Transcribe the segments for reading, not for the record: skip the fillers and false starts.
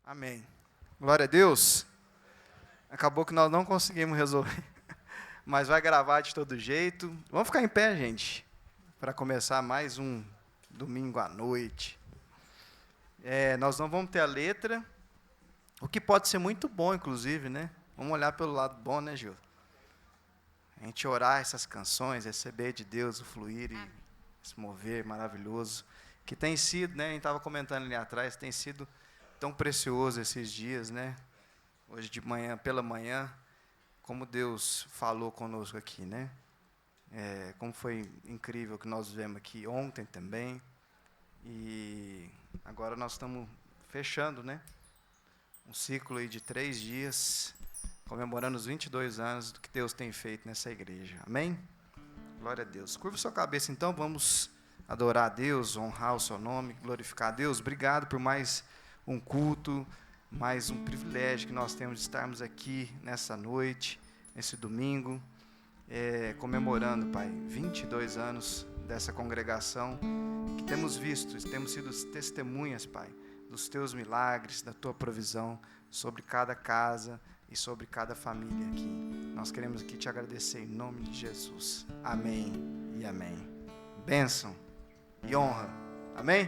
Amém. Glória a Deus. Acabou que nós não conseguimos resolver, mas vai gravar de todo jeito. Vamos ficar em pé, gente, para começar mais um domingo à noite. Nós não vamos ter a letra, o que pode ser muito bom, inclusive, né? Vamos olhar pelo lado bom, né, Gil? A gente orar essas canções, receber de Deus o fluir e se mover maravilhoso, que tem sido, né? A gente estava comentando ali atrás, tem sido tão precioso esses dias, né? Hoje de manhã, pela manhã, como Deus falou conosco aqui, né? Como foi incrível que nós vivemos aqui ontem também. E agora nós estamos fechando, né? Um ciclo aí de 3 dias, comemorando os 22 anos do que Deus tem feito nessa igreja. Amém? Glória a Deus. Curva sua cabeça, então, vamos adorar a Deus, honrar o seu nome, glorificar a Deus. Obrigado por mais um culto, mais um privilégio que nós temos de estarmos aqui nessa noite, nesse domingo, comemorando, Pai, 22 anos dessa congregação, que temos visto, temos sido testemunhas, Pai, dos Teus milagres, da Tua provisão sobre cada casa e sobre cada família aqui. Nós queremos aqui te agradecer em nome de Jesus. Amém e amém. Bênção e honra. Amém?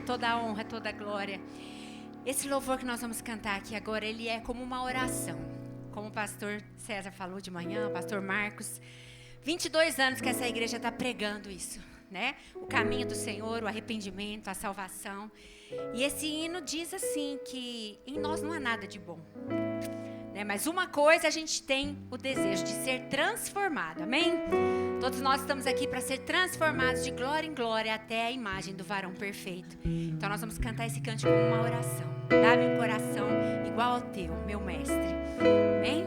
Toda a honra, toda a glória. Esse louvor que nós vamos cantar aqui agora, ele é como uma oração. Como o pastor César falou de manhã, o pastor Marcos. 22 anos que essa igreja está pregando isso, né? O caminho do Senhor, o arrependimento, a salvação. E esse hino diz assim, que em nós não há nada de bom, né? Mas uma coisa a gente tem o desejo de ser transformado, amém? Todos nós estamos aqui para ser transformados de glória em glória até a imagem do varão perfeito. Então nós vamos cantar esse cântico como uma oração. Dá-me um coração igual ao teu, meu mestre. Amém?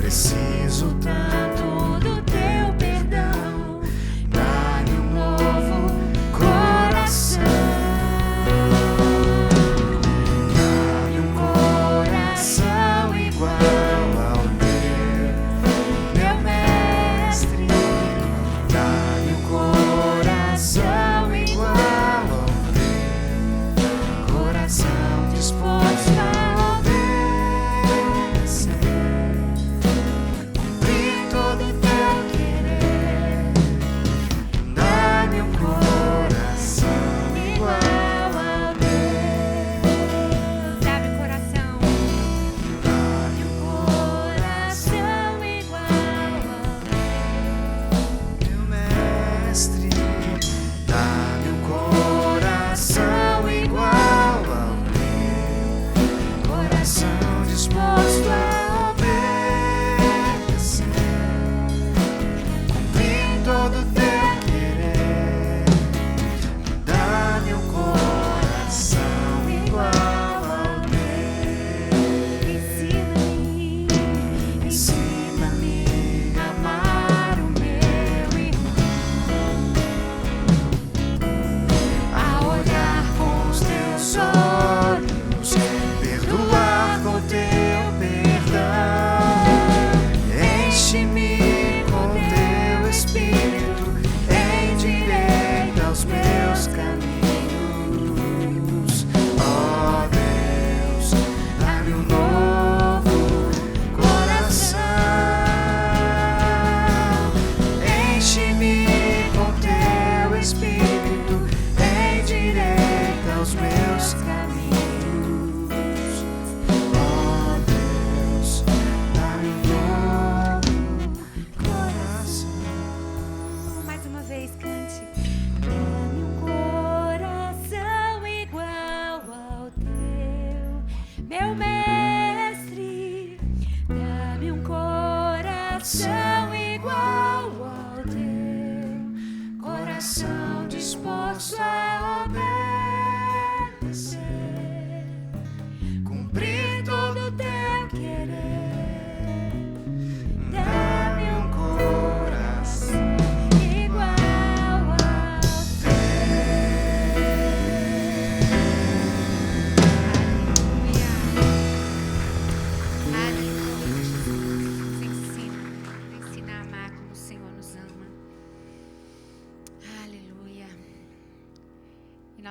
Preciso tanto do teu perdão. Dá-me um novo coração. Dá-me um coração igual ao teu, meu mestre. Dá-me um coração igual ao teu, coração disposto a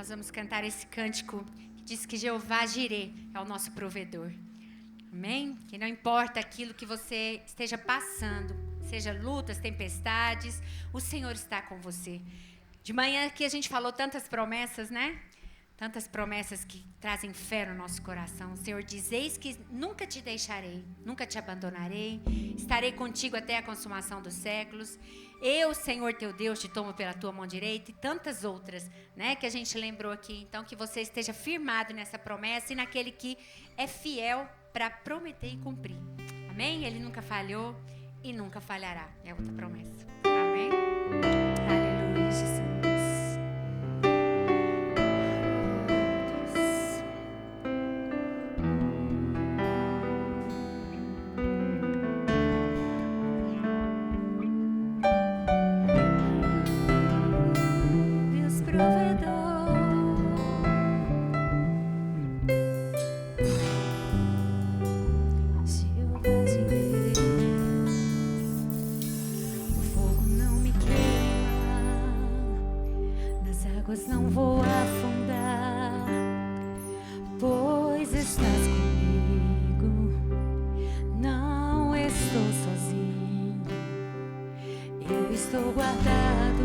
nós vamos cantar esse cântico que diz que Jeová Jirê é o nosso provedor. Amém? Que não importa aquilo que você esteja passando, seja lutas, tempestades, o Senhor está com você. De manhã aqui a gente falou tantas promessas, né? Tantas promessas que trazem fé no nosso coração. O Senhor diz: eis que nunca te deixarei, nunca te abandonarei, estarei contigo até a consumação dos séculos. Eu, Senhor teu Deus, te tomo pela tua mão direita, e tantas outras, né, que a gente lembrou aqui. Então, que você esteja firmado nessa promessa e naquele que é fiel para prometer e cumprir. Amém? Ele nunca falhou e nunca falhará. É outra promessa. Amém? Aleluia, Jesus. Não vou afundar, pois estás comigo. Não estou sozinho, eu estou guardado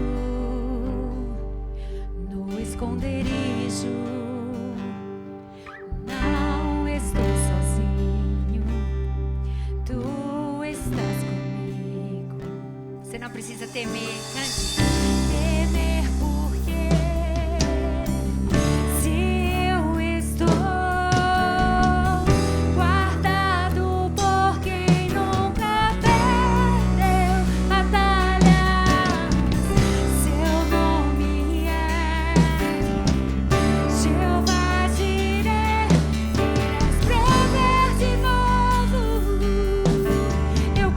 no esconderijo. Não estou sozinho, tu estás comigo. Você não precisa temer, cante. Temer porque eu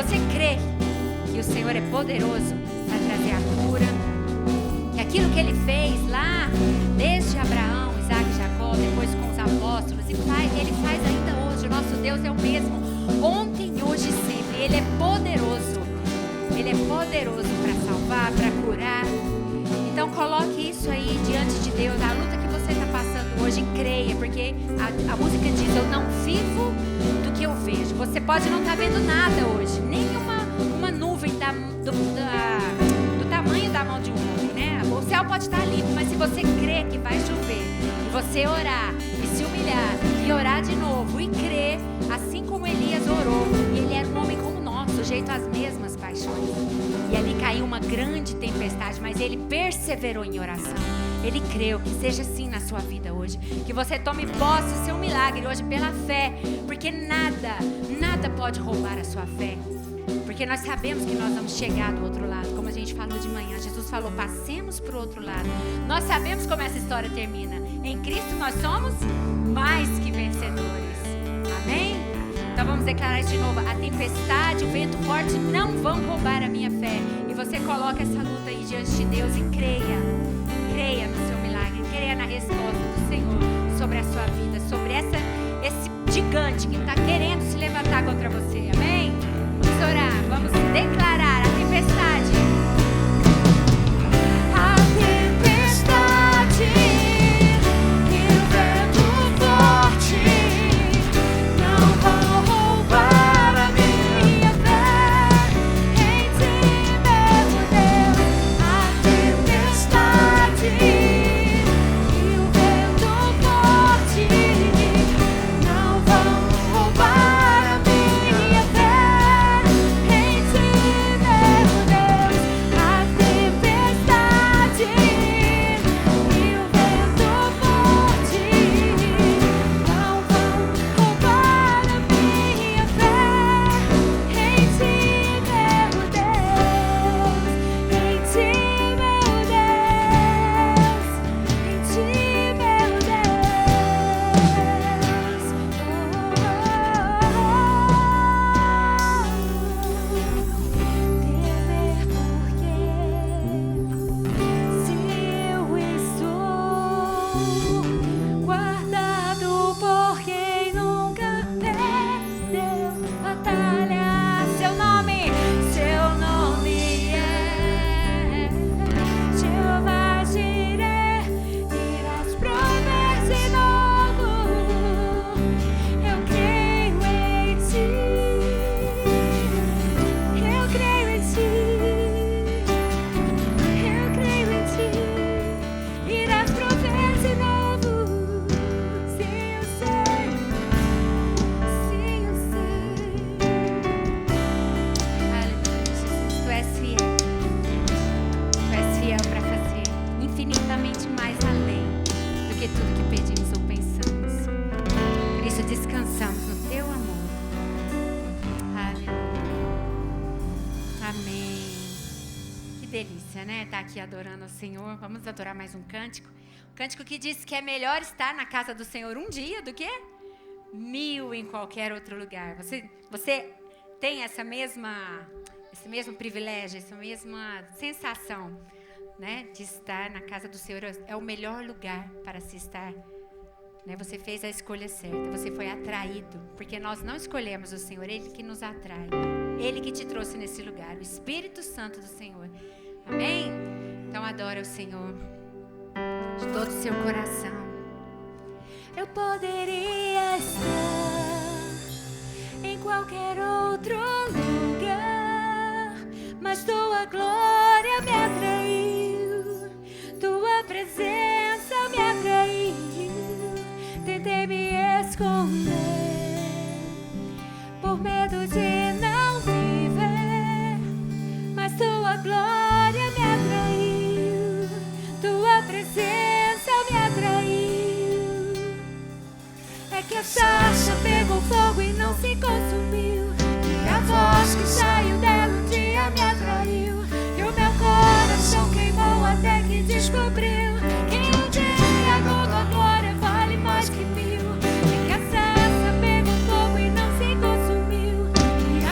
Você crê que o Senhor é poderoso para trazer a cura? Que aquilo que Ele fez lá, desde Abraão, Isaac e Jacó, depois com os apóstolos, Ele faz ainda hoje. O nosso Deus é o mesmo, ontem, hoje e sempre. Ele é poderoso. Ele é poderoso para salvar, para curar. Então coloque isso aí diante de Deus. A luta que você está passando hoje, creia, porque a música diz: eu não vivo do que eu vejo. Você pode não estar vendo nada hoje, nem uma nuvem do tamanho da mão de um homem, né? O céu pode estar limpo, mas se você crer que vai chover, e você orar, e se humilhar, e orar de novo, e crer, assim como Elias orou, e ele era um homem como nós, sujeito às mesmas paixões, e ali caiu uma grande tempestade, mas ele perseverou em oração. Ele creu. Que seja assim na sua vida hoje, que você tome posse do seu milagre hoje pela fé, porque nada pode roubar a sua fé, porque nós sabemos que nós vamos chegar do outro lado. Como a gente falou de manhã, Jesus falou: passemos para o outro lado. Nós sabemos como essa história termina. Em Cristo nós somos mais que vencedores. Amém? Então vamos declarar isso de novo: a tempestade, o vento forte não vão roubar a minha fé. E você coloca essa luta aí diante de Deus e creia no seu milagre, creia na resposta do Senhor sobre a sua vida, sobre esse gigante que está querendo se levantar contra você. Amém? Vamos orar, vamos declarar a tempestade. A tempestade e o vento forte não vão roubar a minha fé em ti, meu Deus. A tempestade e o vento forte não vão roubar a minha fé em ti, meu Deus. A tempestade e o vento forte não vão roubar a minha fé em ti, meu Deus. Em ti, meu Deus. Em ti, meu Deus. Temer porque se eu estou guardado por quem nunca perdeu batalha. Seu nome é Jeová Jireh. Irás prover de novo. Eu creio em ti. Eu creio em ti. Eu creio em ti. Irás prover de novo. Sim, eu sei. Sim, eu sei. Aleluia, Jesus, tu és fiel. Tu és fiel para fazer infinitamente mais além do que tudo que pedimos ou pensamos. Por isso descansamos no teu amor. Aleluia. Amém. Que delícia, né? Estar aqui adorando ao Senhor. Vamos adorar mais um cântico. Um cântico que diz que é melhor estar na casa do Senhor um dia do que 1000 em qualquer outro lugar. Você tem esse mesmo privilégio, essa mesma sensação, né, de estar na casa do Senhor. É o melhor lugar para se estar, né? Você fez a escolha certa, você foi atraído, porque nós não escolhemos o Senhor, Ele que nos atrai, Ele que te trouxe nesse lugar, o Espírito Santo do Senhor. Amém? Então adora o Senhor de todo o seu coração. Eu poderia estar em qualquer outro lugar, mas tua glória me atraiu, tua presença me atraiu. Tentei me esconder por medo de não me ver, mas tua glória me atraiu, tua presença me atraiu. É que a sarça pegou fogo e não se consumiu, e a voz que saiu dela um dia me atraiu, e o meu coração queimou até que descobriu que um dia com tua glória vale mais que 1000. É que a sarça pegou fogo e não se consumiu, e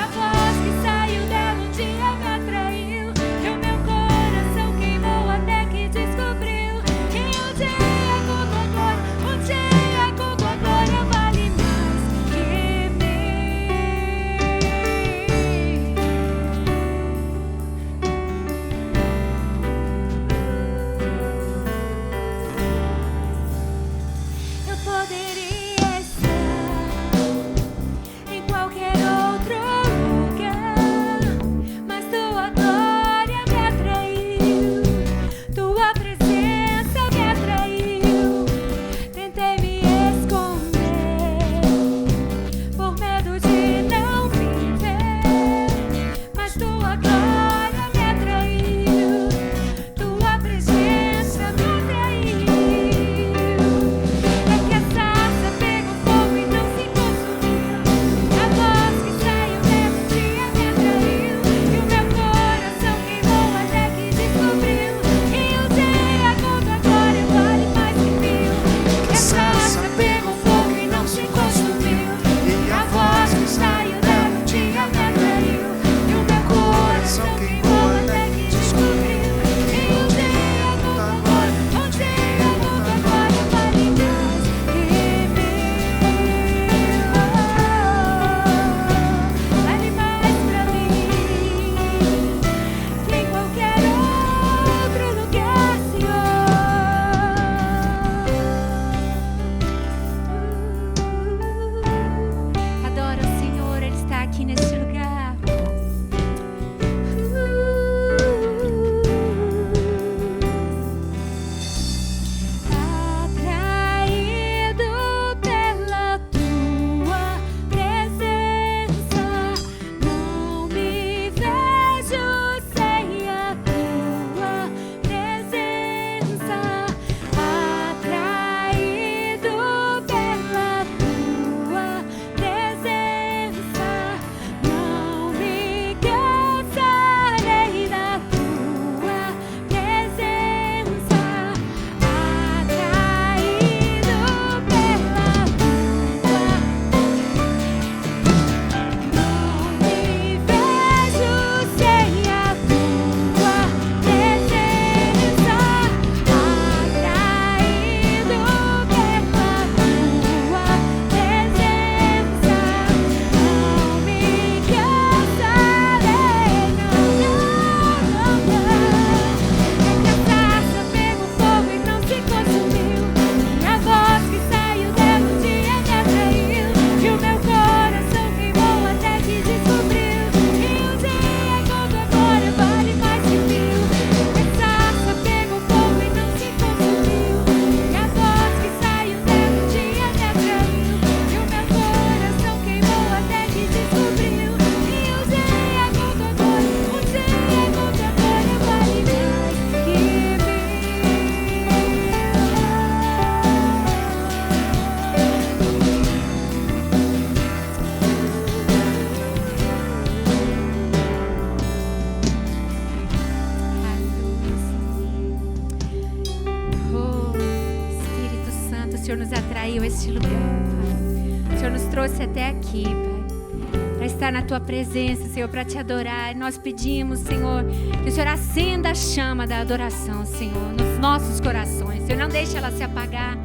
Senhor nos atraiu a este lugar, Pai. O Senhor nos trouxe até aqui, Pai, para estar na Tua presença, Senhor, para Te adorar. E nós pedimos, Senhor, que o Senhor acenda a chama da adoração, Senhor, nos nossos corações. Senhor, não deixe ela se apagar.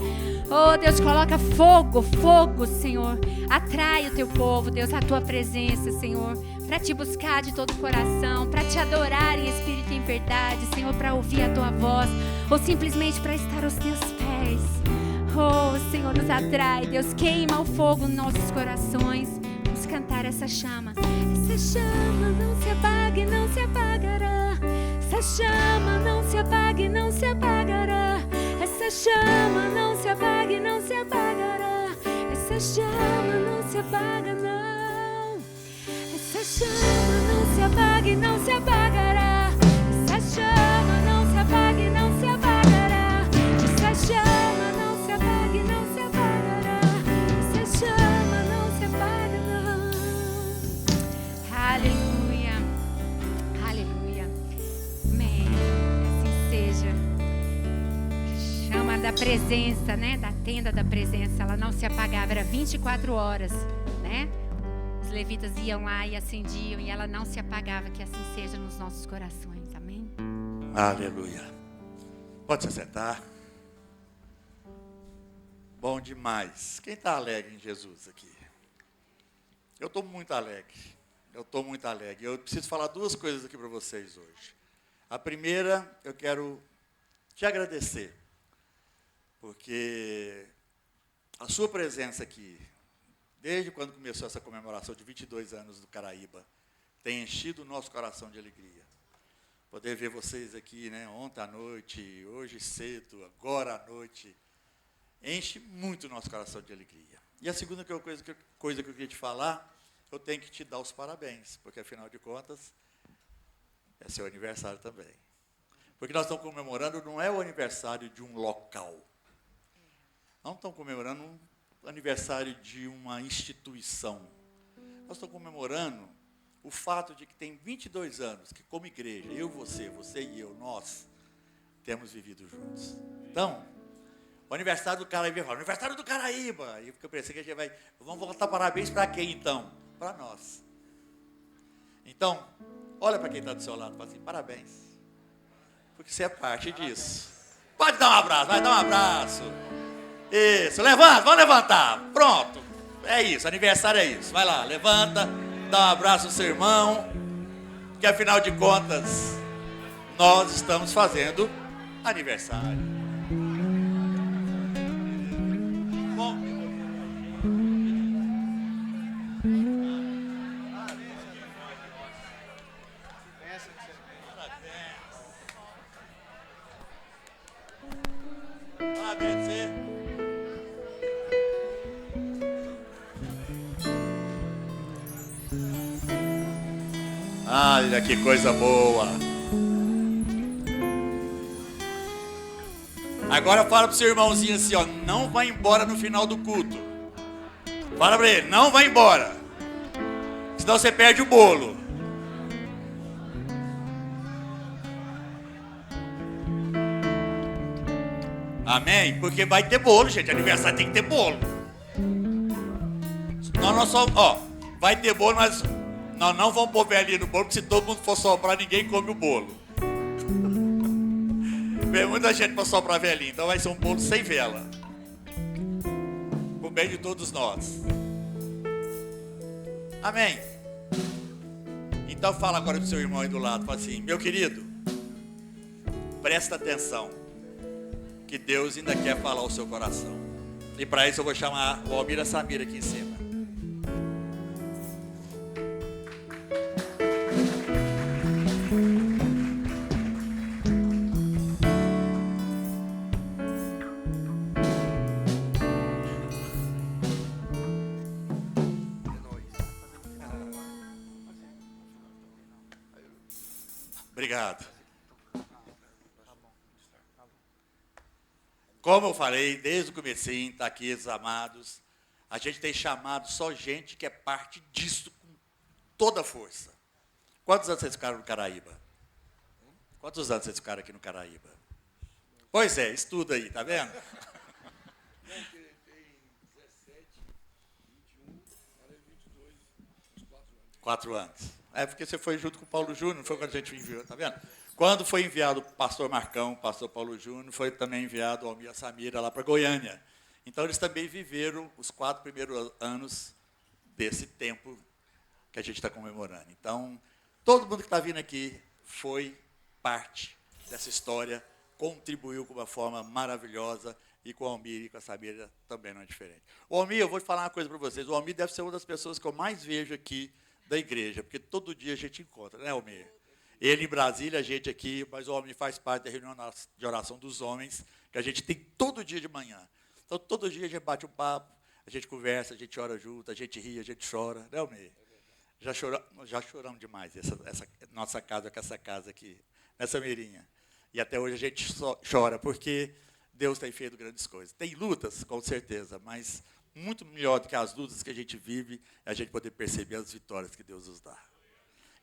Oh, Deus, coloca fogo, fogo, Senhor. Atrai o Teu povo, Deus, à Tua presença, Senhor, para Te buscar de todo o coração, para Te adorar em espírito e em verdade, Senhor, para ouvir a Tua voz, ou simplesmente para estar aos Teus pés. Oh, Senhor, nos atrai, Deus, queima o fogo nos nossos corações. Vamos cantar essa chama. Essa chama não se apaga e não se apagará. Essa chama não se apaga e não se apagará. Essa chama não se apaga e não se apagará. Essa chama não se apaga, não. Essa chama não se apaga e não se apagará. Essa chama não se apaga e não se apagará. Essa chama não se apaga e não se apagará. Essa chama não se apaga, não. Aleluia, aleluia. Amém. Assim seja. Chama da presença, né? Da tenda da presença. Ela não se apagava, era 24 horas, né? Os levitas iam lá e acendiam e ela não se apagava. Que assim seja nos nossos corações. Amém? Aleluia. Pode se sentar. Bom demais. Quem está alegre em Jesus aqui? Eu estou muito alegre. Eu estou muito alegre. Eu preciso falar duas coisas aqui para vocês hoje. A primeira, eu quero te agradecer, porque a sua presença aqui, desde quando começou essa comemoração de 22 anos do Caraíba, tem enchido o nosso coração de alegria. Poder ver vocês aqui, né, ontem à noite, hoje cedo, agora à noite, enche muito o nosso coração de alegria. E a segunda coisa que eu queria te falar, eu tenho que te dar os parabéns, porque afinal de contas, é seu aniversário também. Porque nós estamos comemorando, não é o aniversário de um local. Não estamos comemorando o aniversário de uma instituição. Nós estamos comemorando o fato de que tem 22 anos que, como igreja, eu, você e eu, nós, temos vivido juntos. Então, o aniversário do Caraíba, o aniversário do Caraíba. E eu pensei que a gente vai, vamos voltar parabéns para quem então? Para nós. Então, olha para quem está do seu lado e fala assim, parabéns. Porque você é parte disso. Pode dar um abraço, vai dar um abraço. Isso, levanta, vamos levantar. Pronto, é isso, aniversário é isso. Vai lá, levanta, dá um abraço ao seu irmão. Que afinal de contas, nós estamos fazendo aniversário. Bom, parabéns, você. Olha que coisa boa. Agora fala pro seu irmãozinho assim, ó, não vai embora no final do culto. Fala pra ele, não vai embora. Senão você perde o bolo. Amém? Porque vai ter bolo, gente. Aniversário tem que ter bolo. Nós só, ó, vai ter bolo, mas nós não vamos pôr velhinha no bolo, porque se todo mundo for soprar, ninguém come o bolo. Vem muita gente para soprar velhinha, então vai ser um bolo sem vela. Por bem de todos nós. Amém? Então fala agora pro seu irmão aí do lado, fala assim, meu querido, presta atenção, que Deus ainda quer falar ao seu coração. E para isso eu vou chamar o Almira Samira aqui em cima. Obrigado. Como eu falei, desde o comecinho, está aqui, os amados, a gente tem chamado só gente que é parte disso com toda a força. Quantos anos vocês ficaram no Caraíba? Quantos anos vocês ficaram aqui no Caraíba? Pois é, estuda aí, tá vendo? 4 anos. É porque você foi junto com o Paulo Júnior, não foi quando a gente enviou, tá vendo? Quando foi enviado o pastor Marcão, o pastor Paulo Júnior, foi também enviado o Almir e a Samira lá para Goiânia. Então, eles também viveram os 4 primeiros anos desse tempo que a gente está comemorando. Então, todo mundo que está vindo aqui foi parte dessa história, contribuiu com uma forma maravilhosa, e com o Almir e com a Samira também não é diferente. O Almir, eu vou falar uma coisa para vocês, o Almir deve ser uma das pessoas que eu mais vejo aqui da igreja, porque todo dia a gente encontra, né, Almir? Ele em Brasília, a gente aqui, mas o Almir faz parte da reunião de oração dos homens, que a gente tem todo dia de manhã. Então, todo dia a gente bate um papo, a gente conversa, a gente ora junto, a gente ri, a gente chora, né, Almir? Já choramos demais, essa nossa casa com essa casa aqui, nessa Mirinha. E até hoje a gente só chora, porque Deus tem feito grandes coisas. Tem lutas, com certeza, mas muito melhor do que as lutas que a gente vive, é a gente poder perceber as vitórias que Deus nos dá.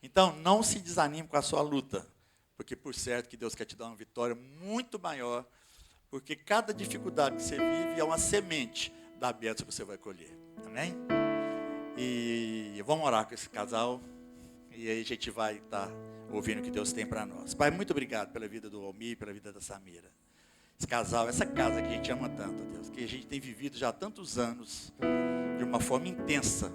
Então, não se desanime com a sua luta, porque por certo que Deus quer te dar uma vitória muito maior, porque cada dificuldade que você vive é uma semente da bênção que você vai colher. Amém? E vamos orar com esse casal, e aí a gente vai estar ouvindo o que Deus tem para nós. Pai, muito obrigado pela vida do Almir, pela vida da Samira. Esse casal, essa casa que a gente ama tanto, Deus, que a gente tem vivido já há tantos anos, de uma forma intensa,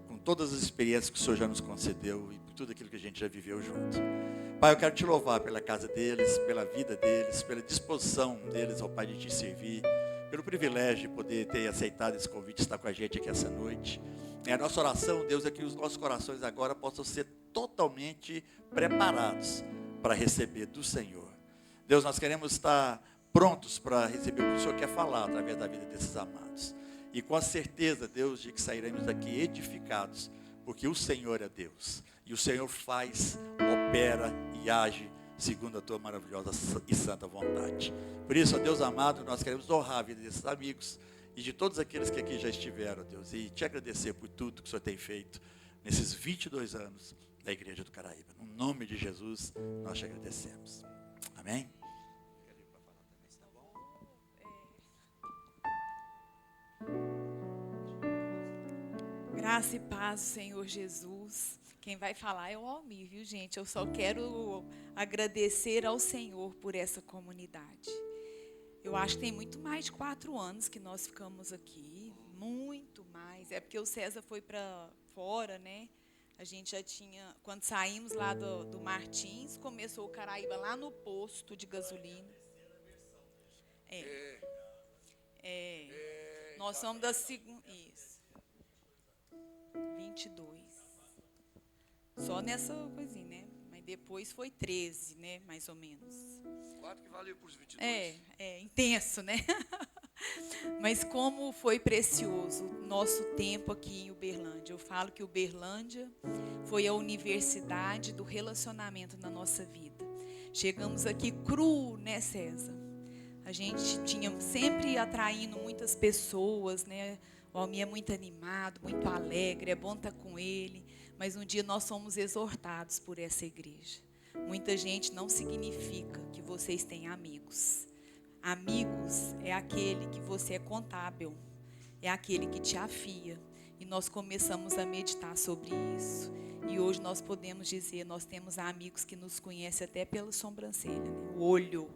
com todas as experiências que o Senhor já nos concedeu e por tudo aquilo que a gente já viveu junto. Pai, eu quero te louvar pela casa deles, pela vida deles, pela disposição deles, ó Pai, de te servir, pelo privilégio de poder ter aceitado esse convite de estar com a gente aqui essa noite. A nossa oração, Deus, é que os nossos corações agora possam ser totalmente preparados para receber do Senhor. Deus, nós queremos estar prontos para receber o que o Senhor quer falar através da vida desses amados. E com a certeza, Deus, de que sairemos daqui edificados, porque o Senhor é Deus. E o Senhor faz, opera e age segundo a tua maravilhosa e santa vontade. Por isso, ó Deus amado, nós queremos honrar a vida desses amigos e de todos aqueles que aqui já estiveram, Deus, e te agradecer por tudo que o Senhor tem feito nesses 22 anos da Igreja do Caraíba. No nome de Jesus, nós te agradecemos. Amém? Graça e paz do Senhor Jesus. Quem vai falar é o Almir, viu, gente? Eu só quero agradecer ao Senhor por essa comunidade. Eu acho que tem muito mais de 4 anos que nós ficamos aqui. Muito mais. É porque o César foi para fora, né? A gente já tinha... Quando saímos lá do Martins, começou o Caraíba lá no posto de gasolina. Nós somos da segunda... Isso. 22. Só nessa coisinha, né? Mas depois foi 13, né? Mais ou menos. 4 que valeu por 22. Intenso, né? Mas como foi precioso nosso tempo aqui em Uberlândia. Eu falo que Uberlândia foi a universidade do relacionamento na nossa vida. Chegamos aqui cru, né, César? A gente tinha sempre atraindo muitas pessoas, né? O Almir é muito animado, muito alegre, é bom estar com ele. Mas um dia nós fomos exortados por essa igreja. Muita gente não significa que vocês têm amigos. Amigos é aquele que você é contábil, é aquele que te afia. E nós começamos a meditar sobre isso. E hoje nós podemos dizer, nós temos amigos que nos conhecem até pela sobrancelha, né? O olho,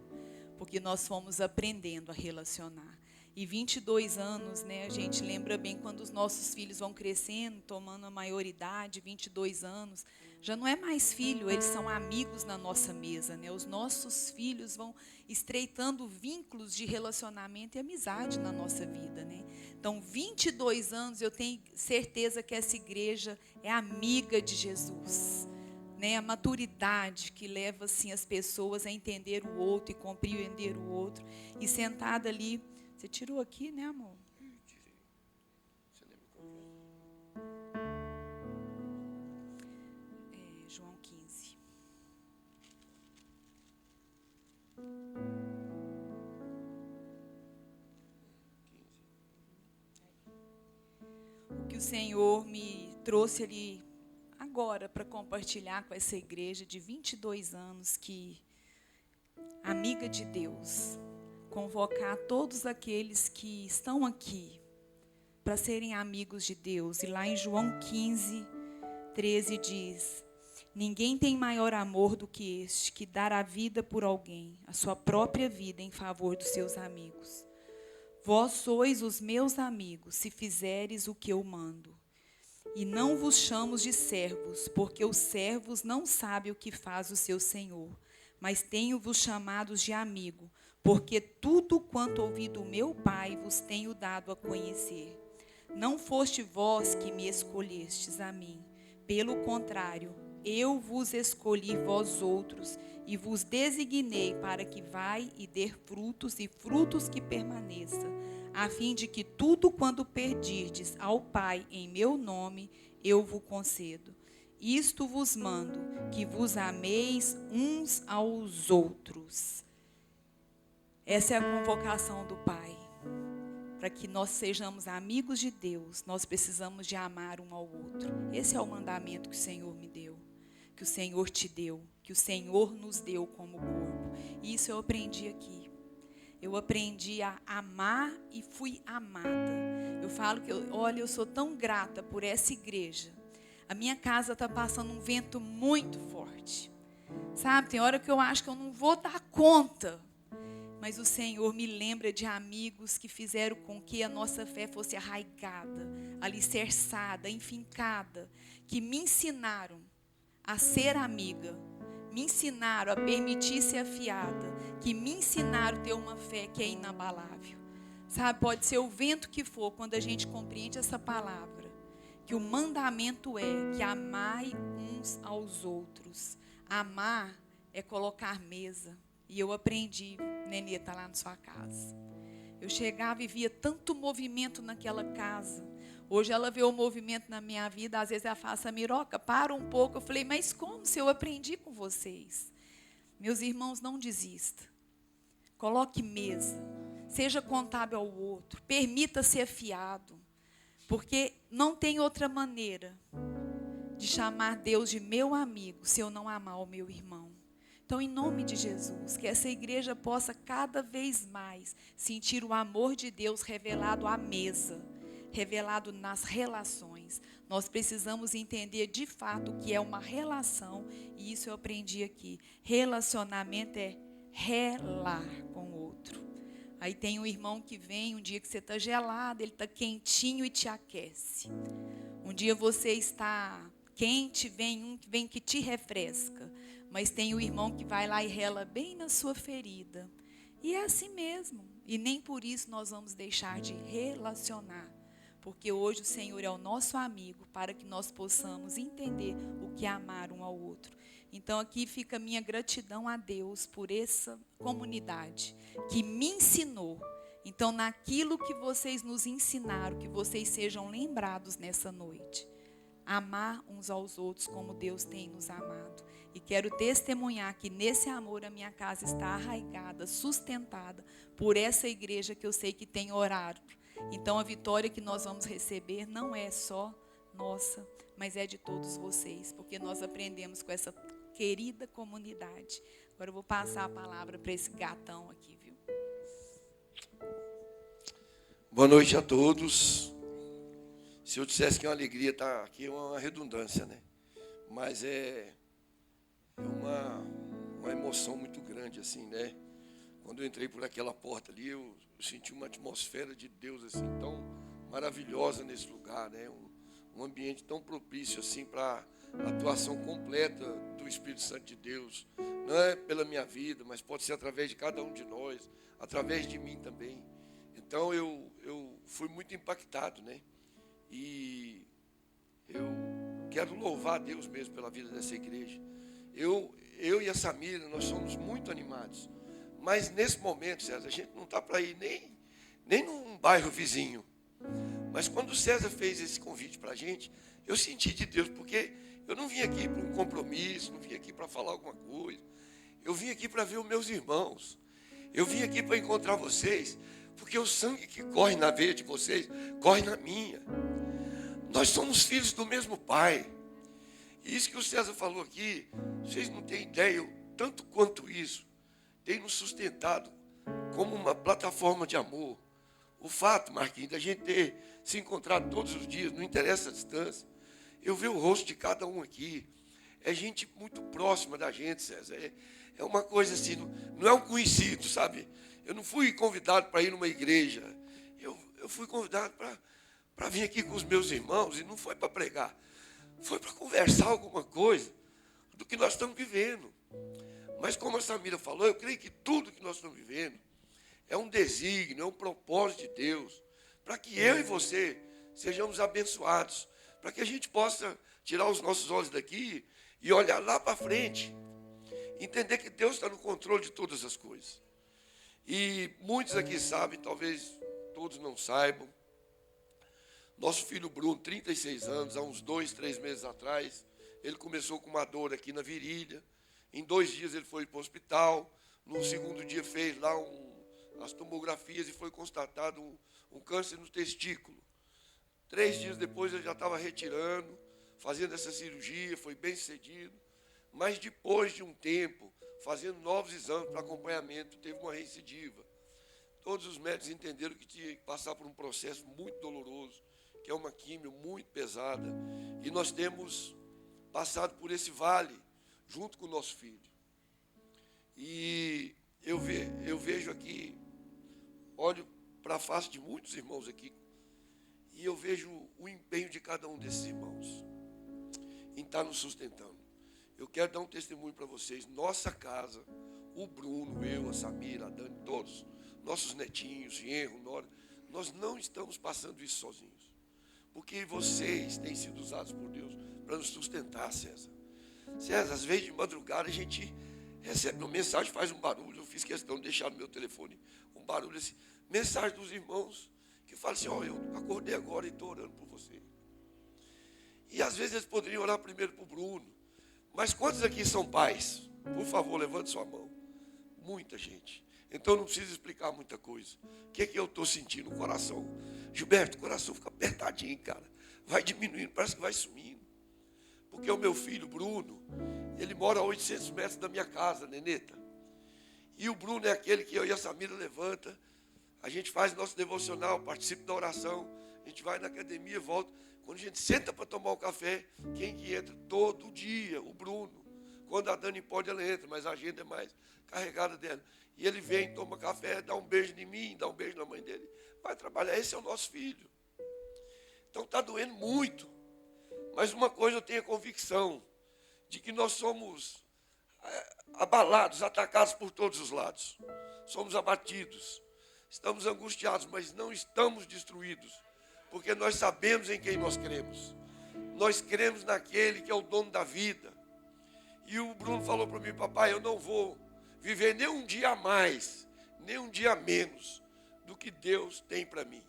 porque nós fomos aprendendo a relacionar. E 22 anos, né, a gente lembra bem quando os nossos filhos vão crescendo, tomando a maioridade, 22 anos, já não é mais filho, eles são amigos na nossa mesa, né? Os nossos filhos vão estreitando vínculos de relacionamento e amizade na nossa vida, né? Então, 22 anos, eu tenho certeza que essa igreja é amiga de Jesus, né? A maturidade que leva assim, as pessoas a entender o outro e compreender o outro. E sentada ali, você tirou aqui, né, amor? Tirei. Você lembra qual É, João 15. O que o Senhor me trouxe ali agora para compartilhar com essa igreja de 22 anos que amiga de Deus, convocar todos aqueles que estão aqui para serem amigos de Deus. E lá em João 15, 13 diz: ninguém tem maior amor do que este, que dar a vida por alguém, a sua própria vida em favor dos seus amigos. Vós sois os meus amigos, se fizeres o que eu mando. E não vos chamo de servos, porque os servos não sabem o que faz o seu senhor, mas tenho-vos chamados de amigo, porque tudo quanto ouvi do meu Pai vos tenho dado a conhecer. Não foste vós que me escolhestes a mim, pelo contrário, eu vos escolhi vós outros, e vos designei para que vai e dê frutos, e frutos que permaneça, a fim de que tudo quanto pedirdes ao Pai em meu nome, eu vos concedo. Isto vos mando, que vos ameis uns aos outros. Essa é a convocação do Pai. Para que nós sejamos amigos de Deus, nós precisamos de amar um ao outro. Esse é o mandamento que o Senhor me deu, que o Senhor te deu, que o Senhor nos deu como corpo. E isso eu aprendi aqui. Eu aprendi a amar e fui amada. Eu falo que, olha, eu sou tão grata por essa igreja. A minha casa está passando um vento muito forte. Sabe, tem hora que eu acho que eu não vou dar conta. Mas o Senhor me lembra de amigos que fizeram com que a nossa fé fosse arraigada, alicerçada, enfincada. Que me ensinaram a ser amiga. Me ensinaram a permitir ser afiada, que me ensinaram a ter uma fé que é inabalável. Sabe, pode ser o vento que for, quando a gente compreende essa palavra, que o mandamento é que amai uns aos outros. Amar é colocar mesa. E eu aprendi, Nenê está lá na sua casa. Eu chegava e via tanto movimento naquela casa. Hoje ela vê o movimento na minha vida, às vezes ela fala, Samiroca, para um pouco. Eu falei, mas como se eu aprendi com vocês? Meus irmãos, não desista. Coloque mesa. Seja contábil ao outro. Permita ser afiado. Porque não tem outra maneira de chamar Deus de meu amigo se eu não amar o meu irmão. Então, em nome de Jesus, que essa igreja possa cada vez mais sentir o amor de Deus revelado à mesa, revelado nas relações. Nós precisamos entender de fato o que é uma relação, e isso eu aprendi aqui. Relacionamento é relar com o outro. Aí tem um irmão que vem, um dia que você está gelado, ele está quentinho e te aquece. Um dia você está quente, vem um que vem que te refresca. Mas tem o irmão que vai lá e rela bem na sua ferida. E é assim mesmo. E nem por isso nós vamos deixar de relacionar. Porque hoje o Senhor é o nosso amigo, para que nós possamos entender o que é amar um ao outro. Então aqui fica a minha gratidão a Deus por essa comunidade que me ensinou. Então naquilo que vocês nos ensinaram, que vocês sejam lembrados nessa noite. Amar uns aos outros como Deus tem nos amado. E quero testemunhar que nesse amor a minha casa está arraigada, sustentada por essa igreja que eu sei que tem orado. Então a vitória que nós vamos receber não é só nossa, mas é de todos vocês, porque nós aprendemos com essa querida comunidade. Agora eu vou passar a palavra para esse gatão aqui, viu? Boa noite a todos. Se eu dissesse que é uma alegria estar aqui, é uma redundância, né? Mas é uma emoção muito grande, assim, né? Quando eu entrei por aquela porta ali, eu senti uma atmosfera de Deus, assim, tão maravilhosa nesse lugar, né? Um ambiente tão propício, assim, para a atuação completa do Espírito Santo de Deus. Não é pela minha vida, mas pode ser através de cada um de nós, através de mim também. Então, eu fui muito impactado, né? E eu quero louvar a Deus mesmo pela vida dessa igreja. Eu e a Samira, nós somos muito animados. Mas nesse momento, César, a gente não está para ir nem num bairro vizinho. Mas quando o César fez esse convite para a gente, eu senti de Deus, porque eu não vim aqui para um compromisso, não vim aqui para falar alguma coisa. Eu vim aqui para ver os meus irmãos. Eu vim aqui para encontrar vocês, porque o sangue que corre na veia de vocês, corre na minha. Nós somos filhos do mesmo Pai. E isso que o César falou aqui, vocês não têm ideia, tanto quanto isso, tem nos sustentado como uma plataforma de amor. O fato, Marquinhos, da gente ter se encontrado todos os dias, não interessa a distância, Eu ver o rosto de cada um aqui. É gente muito próxima da gente, César. É uma coisa assim, não é um conhecido, sabe? Eu não fui convidado para ir numa igreja. Eu fui convidado para vir aqui com os meus irmãos, e não foi para pregar. Foi para conversar alguma coisa do que nós estamos vivendo. Mas como a Samira falou, eu creio que tudo que nós estamos vivendo é um desígnio, é um propósito de Deus, para que eu e você sejamos abençoados, para que a gente possa tirar os nossos olhos daqui e olhar lá para frente, entender que Deus está no controle de todas as coisas. E muitos aqui sabem, talvez todos não saibam, nosso filho Bruno, 36 anos, há uns 2, 3 meses atrás, ele começou com uma dor aqui na virilha. Em 2 dias ele foi para o hospital. No segundo dia fez lá as tomografias e foi constatado um câncer no testículo. 3 dias depois ele já estava retirando, fazendo essa cirurgia, foi bem sucedido. Mas depois de um tempo, fazendo novos exames para acompanhamento, teve uma recidiva. Todos os médicos entenderam que tinha que passar por um processo muito doloroso, que é uma químio muito pesada. E nós temos passado por esse vale, junto com o nosso filho. E eu vejo aqui, olho para a face de muitos irmãos aqui, e eu vejo o empenho de cada um desses irmãos em estar nos sustentando. Eu quero dar um testemunho para vocês. Nossa casa, o Bruno, eu, a Samira, a Dani, todos, nossos netinhos, Genro, Nora, nós não estamos passando isso sozinhos. Porque vocês têm sido usados por Deus para nos sustentar, César. César, às vezes de madrugada a gente recebe uma mensagem, faz um barulho. Eu fiz questão de deixar no meu telefone um barulho assim. Mensagem dos irmãos que falam assim, eu acordei agora e estou orando por você. E às vezes eles poderiam orar primeiro para o Bruno. Mas quantos aqui são pais? Por favor, levante sua mão. Muita gente. Então não precisa explicar muita coisa. O que é que eu estou sentindo no coração? Gilberto, o coração fica apertadinho, cara. Vai diminuindo, parece que vai sumindo. Porque o meu filho, Bruno, ele mora a 800 metros da minha casa, Neneta. E o Bruno é aquele que eu e a Samira levanta. A gente faz nosso devocional, participa da oração. A gente vai na academia e volta. Quando a gente senta para tomar o café, quem que entra? Todo dia, o Bruno. Quando a Dani pode, ela entra, mas a agenda é mais carregada dela. E ele vem, toma café, dá um beijo em mim, dá um beijo na mãe dele. Vai trabalhar, esse é o nosso filho. Então está doendo muito. Mas uma coisa eu tenho a convicção, de que nós somos abalados, atacados por todos os lados. Somos abatidos, estamos angustiados, mas não estamos destruídos. Porque nós sabemos em quem nós cremos. Nós cremos naquele que é o dono da vida. E o Bruno falou para mim, papai, eu não vou viver nem um dia a mais, nem um dia a menos do que Deus tem para mim.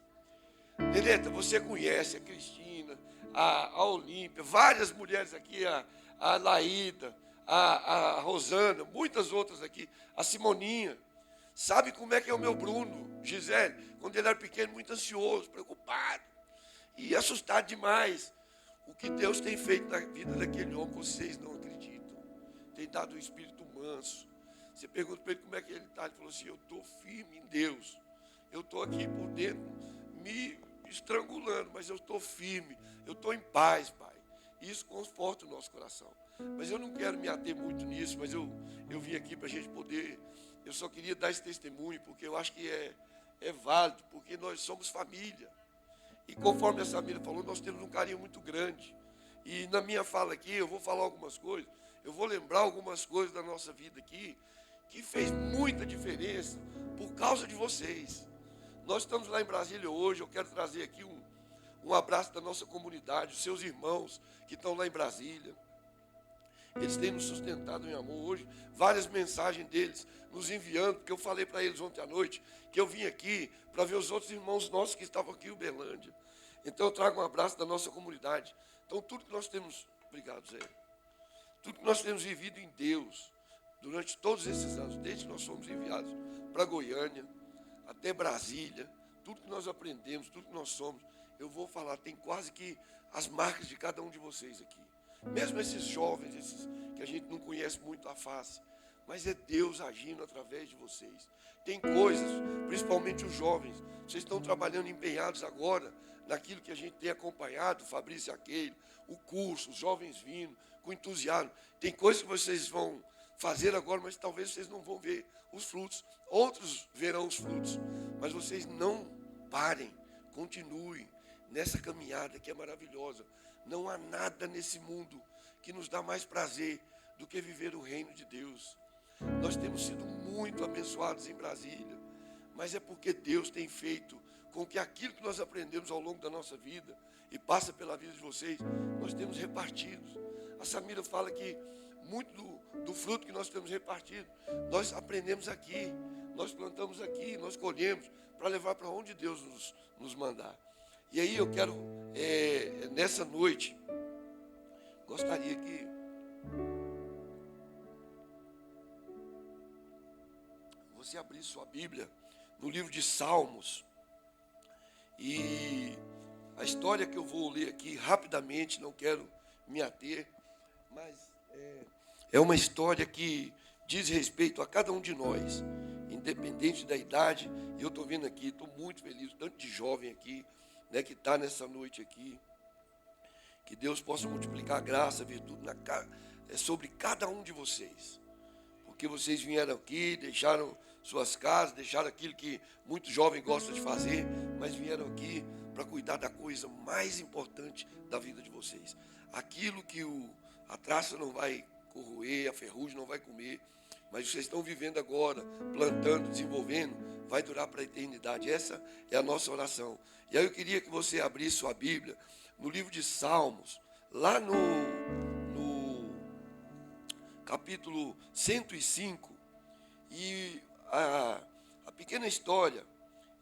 Neneta, você conhece a Cristina, a Olímpia, várias mulheres aqui, a Laída, a Rosana, muitas outras aqui, a Simoninha. Sabe como é que é o meu Bruno, Gisele? Quando ele era pequeno, muito ansioso, preocupado e assustado demais. O que Deus tem feito na vida daquele homem, vocês não acreditam. Tem dado um espírito manso. Você pergunta para ele como é que ele está, ele falou assim, eu estou firme em Deus. Eu estou aqui por dentro, me estrangulando, mas eu estou firme, eu estou em paz, Pai. Isso conforta o nosso coração. Mas eu não quero me ater muito nisso, mas eu vim aqui para a gente poder, eu só queria dar esse testemunho, porque eu acho que é válido, porque nós somos família. E conforme a Samira falou, nós temos um carinho muito grande. E na minha fala aqui, eu vou falar algumas coisas, eu vou lembrar algumas coisas da nossa vida aqui, que fez muita diferença por causa de vocês. Nós estamos lá em Brasília hoje, eu quero trazer aqui um abraço da nossa comunidade, os seus irmãos que estão lá em Brasília. Eles têm nos sustentado em amor hoje, várias mensagens deles nos enviando, porque eu falei para eles ontem à noite que eu vim aqui para ver os outros irmãos nossos que estavam aqui em Uberlândia. Então eu trago um abraço da nossa comunidade. Então tudo que nós temos, obrigado Zé, tudo que nós temos vivido em Deus, durante todos esses anos, desde que nós fomos enviados para Goiânia, até Brasília, tudo que nós aprendemos, tudo que nós somos, eu vou falar, tem quase que as marcas de cada um de vocês aqui. Mesmo esses jovens, esses que a gente não conhece muito a face, mas é Deus agindo através de vocês. Tem coisas, principalmente os jovens, vocês estão trabalhando empenhados agora naquilo que a gente tem acompanhado, o Fabrício e aquele, o curso, os jovens vindo, com entusiasmo. Tem coisas que vocês vão fazer agora, mas talvez vocês não vão ver os frutos. Outros verão os frutos. Mas vocês não parem, continuem nessa caminhada que é maravilhosa. Não há nada nesse mundo que nos dá mais prazer do que viver o reino de Deus. Nós temos sido muito abençoados em Brasília, mas é porque Deus tem feito com que aquilo que nós aprendemos ao longo da nossa vida e passa pela vida de vocês, nós temos repartido. A Samira fala que muito do fruto que nós temos repartido, nós aprendemos aqui, nós plantamos aqui, nós colhemos para levar para onde Deus nos mandar. E aí eu quero, nessa noite, gostaria que você abrisse sua Bíblia no livro de Salmos. E a história que eu vou ler aqui rapidamente, não quero me ater, mas é uma história que diz respeito a cada um de nós, independente da idade. E eu estou vendo aqui, estou muito feliz, tanto de jovem aqui, né, que está nessa noite aqui. Que Deus possa multiplicar a graça, a virtude sobre cada um de vocês. Porque vocês vieram aqui, deixaram suas casas, deixaram aquilo que muito jovem gosta de fazer, mas vieram aqui para cuidar da coisa mais importante da vida de vocês. Aquilo que a traça não vai corroer, a ferrugem não vai comer, mas vocês estão vivendo agora, plantando, desenvolvendo, vai durar para a eternidade. Essa é a nossa oração. E aí eu queria que você abrisse sua Bíblia no livro de Salmos, lá no capítulo 105, e a pequena história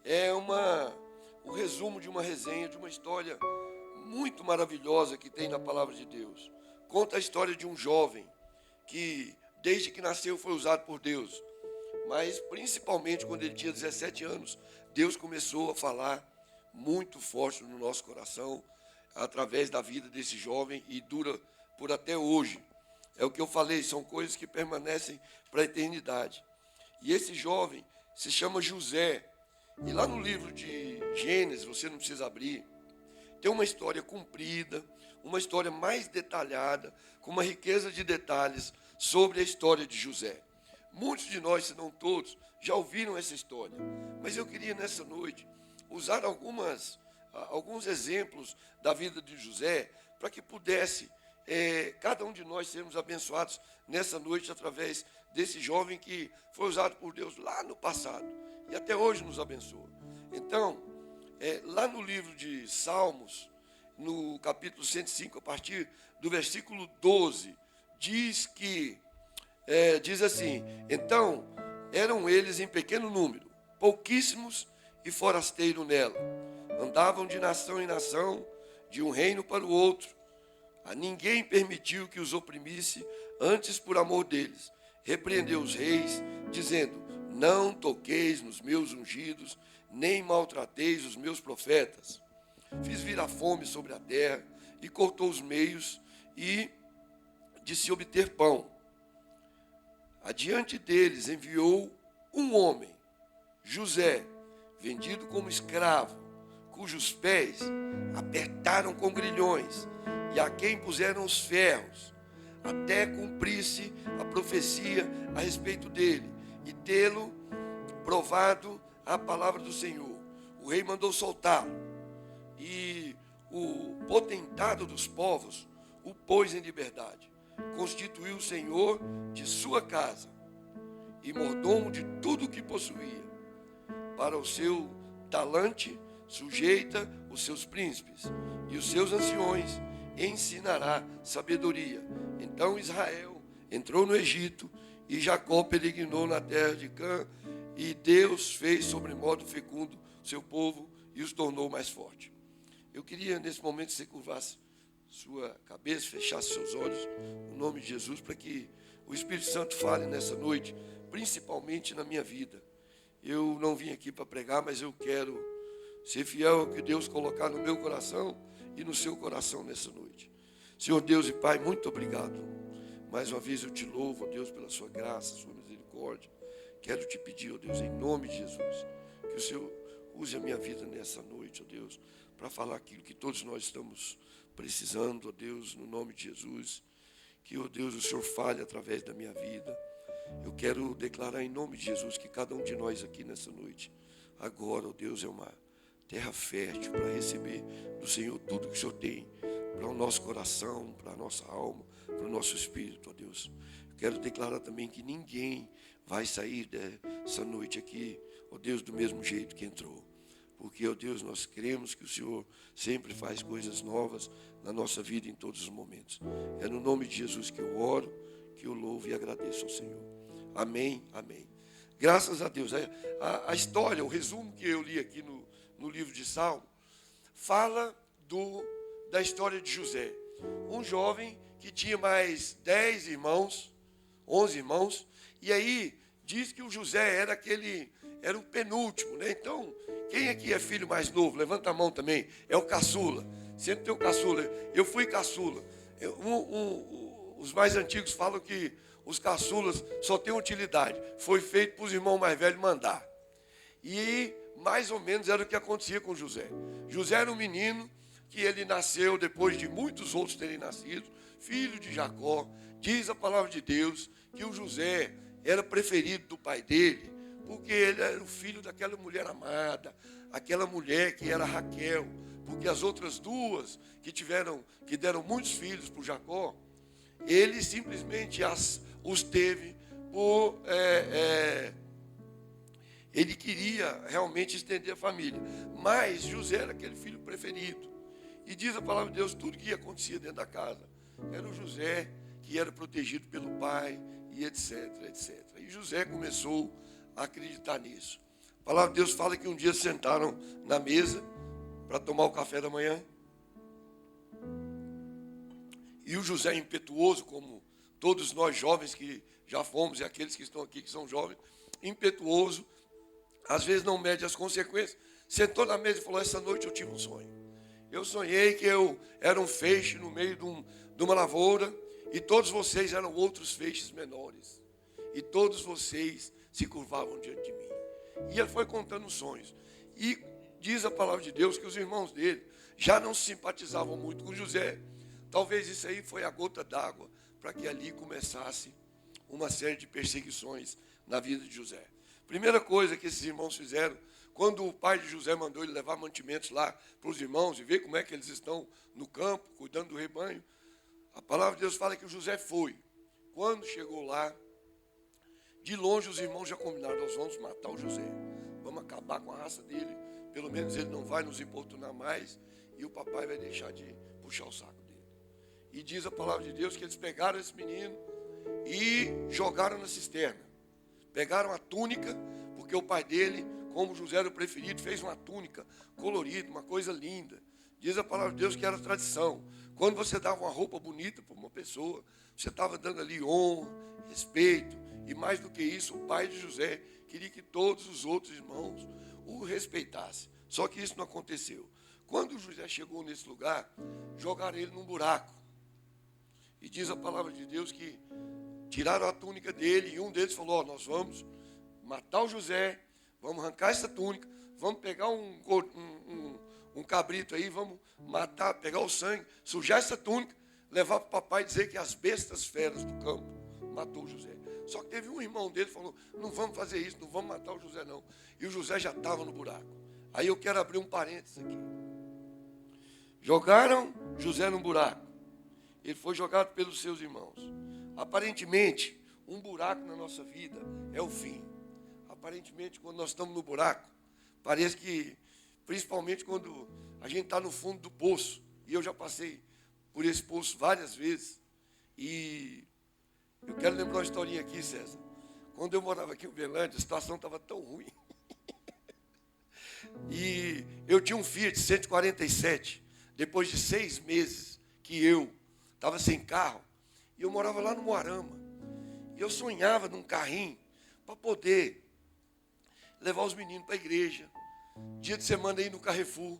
é o resumo de uma resenha, de uma história muito maravilhosa que tem na palavra de Deus. Conta a história de um jovem que, desde que nasceu, foi usado por Deus, mas principalmente quando ele tinha 17 anos, Deus começou a falar muito forte no nosso coração, através da vida desse jovem, e dura por até hoje. É o que eu falei, são coisas que permanecem para a eternidade. E esse jovem se chama José. E lá no livro de Gênesis, você não precisa abrir, tem uma história comprida, uma história mais detalhada, com uma riqueza de detalhes sobre a história de José. Muitos de nós, se não todos, já ouviram essa história. Mas eu queria, nessa noite, usar alguns exemplos da vida de José, para que pudesse cada um de nós sermos abençoados nessa noite através desse jovem que foi usado por Deus lá no passado e até hoje nos abençoa. Então, lá no livro de Salmos, no capítulo 105, a partir do versículo 12, diz assim: então eram eles em pequeno número, pouquíssimos e forasteiros nela, andavam de nação em nação, de um reino para o outro. A ninguém permitiu que os oprimisse, antes por amor deles repreendeu os reis, dizendo: não toqueis nos meus ungidos, nem maltrateis os meus profetas. Fiz vir a fome sobre a terra, e cortou os meios de se obter pão. Adiante deles enviou um homem, José, vendido como escravo, cujos pés apertaram com grilhões, e a quem puseram os ferros, até cumprisse a profecia a respeito dele, e tê-lo provado a palavra do Senhor. O rei mandou soltá-lo, e o potentado dos povos o pôs em liberdade. Constituiu o Senhor de sua casa, e mordomo de tudo o que possuía. Para o seu talante sujeita os seus príncipes, e os seus anciões ensinará sabedoria. Então Israel entrou no Egito, e Jacó peregrinou na terra de Cã, e Deus fez sobremodo fecundo seu povo e os tornou mais forte. Eu queria nesse momento que você curvasse sua cabeça, fechasse seus olhos, no nome de Jesus, para que o Espírito Santo fale nessa noite, principalmente na minha vida. Eu não vim aqui para pregar, mas eu quero ser fiel ao que Deus colocar no meu coração e no seu coração nessa noite. Senhor Deus e Pai, muito obrigado. Mais uma vez eu te louvo, ó Deus, pela sua graça, sua misericórdia. Quero te pedir, ó Deus, em nome de Jesus, que o Senhor use a minha vida nessa noite, ó Deus, para falar aquilo que todos nós estamos precisando, ó Deus, no nome de Jesus. Que, ó Deus, o Senhor fale através da minha vida. Eu quero declarar em nome de Jesus que cada um de nós aqui nessa noite, agora, ó Deus, é uma terra fértil para receber do Senhor tudo que o Senhor tem para o nosso coração, para a nossa alma, para o nosso espírito, ó Deus. Eu quero declarar também que ninguém vai sair dessa noite aqui, ó Deus, do mesmo jeito que entrou. Porque, ó Deus, nós cremos que o Senhor sempre faz coisas novas na nossa vida em todos os momentos. É no nome de Jesus que eu oro, que eu louvo e agradeço ao Senhor. Amém, amém. Graças a Deus. A história, o resumo que eu li aqui no livro de Salmo, fala da história de José. Um jovem que tinha mais 10 irmãos, 11 irmãos, e aí diz que o José era o penúltimo, né? Então, quem aqui é filho mais novo? Levanta a mão também. É o caçula. Sempre tem o caçula. Eu fui caçula. Os mais antigos falam que os caçulas só têm utilidade. Foi feito para os irmãos mais velhos mandar. E mais ou menos era o que acontecia com José. José era um menino que ele nasceu depois de muitos outros terem nascido, filho de Jacó. Diz a palavra de Deus que o José era preferido do pai dele, porque ele era o filho daquela mulher amada, aquela mulher que era Raquel, porque as outras duas que deram muitos filhos para Jacó, ele simplesmente os teve por... ele queria realmente estender a família, mas José era aquele filho preferido. E diz a palavra de Deus, tudo que acontecia dentro da casa, era o José que era protegido pelo pai, e etc, etc. E José começou a acreditar nisso. A palavra de Deus fala que um dia sentaram na mesa para tomar o café da manhã. E o José, impetuoso, como todos nós jovens que já fomos, e aqueles que estão aqui que são jovens, impetuoso, às vezes não mede as consequências, sentou na mesa e falou, essa noite eu tive um sonho. Eu sonhei que eu era um feixe no meio de uma lavoura, e todos vocês eram outros feixes menores. E todos vocês se curvavam diante de mim. E ele foi contando os sonhos. E diz a palavra de Deus que os irmãos dele já não se simpatizavam muito com José. Talvez isso aí foi a gota d'água para que ali começasse uma série de perseguições na vida de José. Primeira coisa que esses irmãos fizeram, quando o pai de José mandou ele levar mantimentos lá para os irmãos e ver como é que eles estão no campo, cuidando do rebanho, a palavra de Deus fala que o José foi. Quando chegou lá, de longe os irmãos já combinaram, nós vamos matar o José, vamos acabar com a raça dele, pelo menos ele não vai nos importunar mais, e o papai vai deixar de puxar o saco dele. E diz a palavra de Deus que eles pegaram esse menino e jogaram na cisterna. Pegaram a túnica, porque o pai dele, como José era o preferido, fez uma túnica colorida, uma coisa linda. Diz a palavra de Deus que era tradição. Quando você dava uma roupa bonita para uma pessoa, você estava dando ali honra, respeito. E mais do que isso, o pai de José queria que todos os outros irmãos o respeitassem. Só que isso não aconteceu. Quando José chegou nesse lugar, jogaram ele num buraco. E diz a palavra de Deus que tiraram a túnica dele e um deles falou, nós vamos matar o José, vamos arrancar essa túnica, vamos pegar um cabrito aí, vamos matar, pegar o sangue, sujar essa túnica, levar para o papai e dizer que as bestas feras do campo matou o José. Só que teve um irmão dele que falou, não vamos fazer isso, não vamos matar o José não. E o José já estava no buraco. Aí eu quero abrir um parênteses aqui. Jogaram José no buraco. Ele foi jogado pelos seus irmãos. Aparentemente, um buraco na nossa vida é o fim. Aparentemente, quando nós estamos no buraco, parece que, principalmente quando a gente está no fundo do poço, e eu já passei por esse poço várias vezes, e eu quero lembrar uma historinha aqui, César. Quando eu morava aqui em Uberlândia, a situação estava tão ruim. E eu tinha um Fiat 147, depois de 6 meses que eu estava sem carro, e eu morava lá no Moarama. E eu sonhava num carrinho para poder levar os meninos para a igreja, dia de semana ir no Carrefour.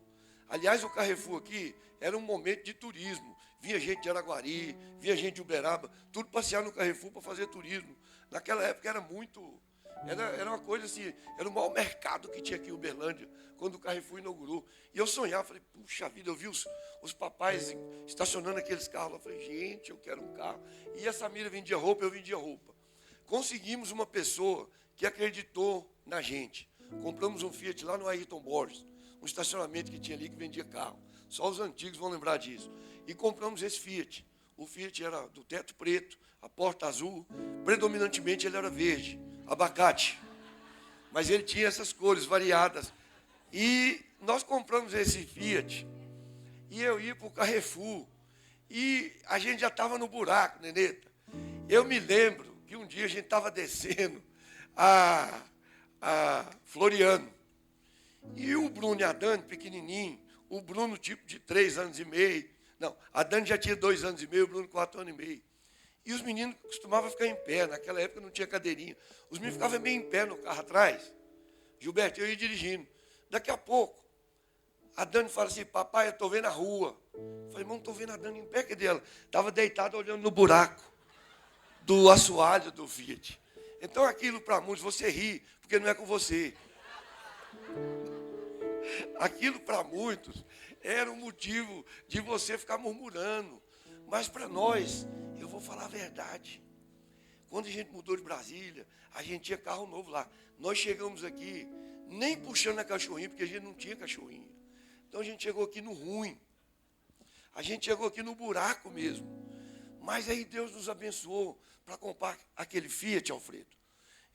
Aliás, o Carrefour aqui era um momento de turismo. Vinha gente de Araguari, vinha gente de Uberaba, tudo passear no Carrefour para fazer turismo. Naquela época era muito Era uma coisa assim, era o maior mercado que tinha aqui em Uberlândia, quando o Carrefour inaugurou. E eu sonhava, falei, puxa vida, eu vi os papais estacionando aqueles carros lá. Eu falei, gente, eu quero um carro. E a Samira vendia roupa, eu vendia roupa. Conseguimos uma pessoa que acreditou na gente. Compramos um Fiat lá no Ayrton Borges, um estacionamento que tinha ali que vendia carro. Só os antigos vão lembrar disso. E compramos esse Fiat. O Fiat era do teto preto, a porta azul, predominantemente ele era verde, abacate. Mas ele tinha essas cores variadas. E nós compramos esse Fiat, e eu ia para o Carrefour, e a gente já estava no buraco, Neneta. Eu me lembro que um dia a gente estava descendo a Floriano, e o Bruno e a Dani, pequenininho, o Bruno tipo de 3 anos e meio, não, a Dani já tinha 2 anos e meio, o Bruno 4 anos e meio. E os meninos costumavam ficar em pé, naquela época não tinha cadeirinha. Os meninos ficavam bem em pé no carro atrás. Gilberto, eu ia dirigindo. Daqui a pouco, a Dani fala assim, papai, eu estou vendo a rua. Eu falei, irmão, não estou vendo a Dani em pé, que dela? Estava deitada olhando no buraco do assoalho do Fiat. Então aquilo para muitos, você ri, porque não é com você. Aquilo para muitos era um motivo de você ficar murmurando. Mas para nós, eu vou falar a verdade. Quando a gente mudou de Brasília, a gente tinha carro novo lá. Nós chegamos aqui, nem puxando a cachorrinha, porque a gente não tinha cachorrinha. Então a gente chegou aqui no ruim. A gente chegou aqui no buraco mesmo. Mas aí Deus nos abençoou para comprar aquele Fiat, Alfredo.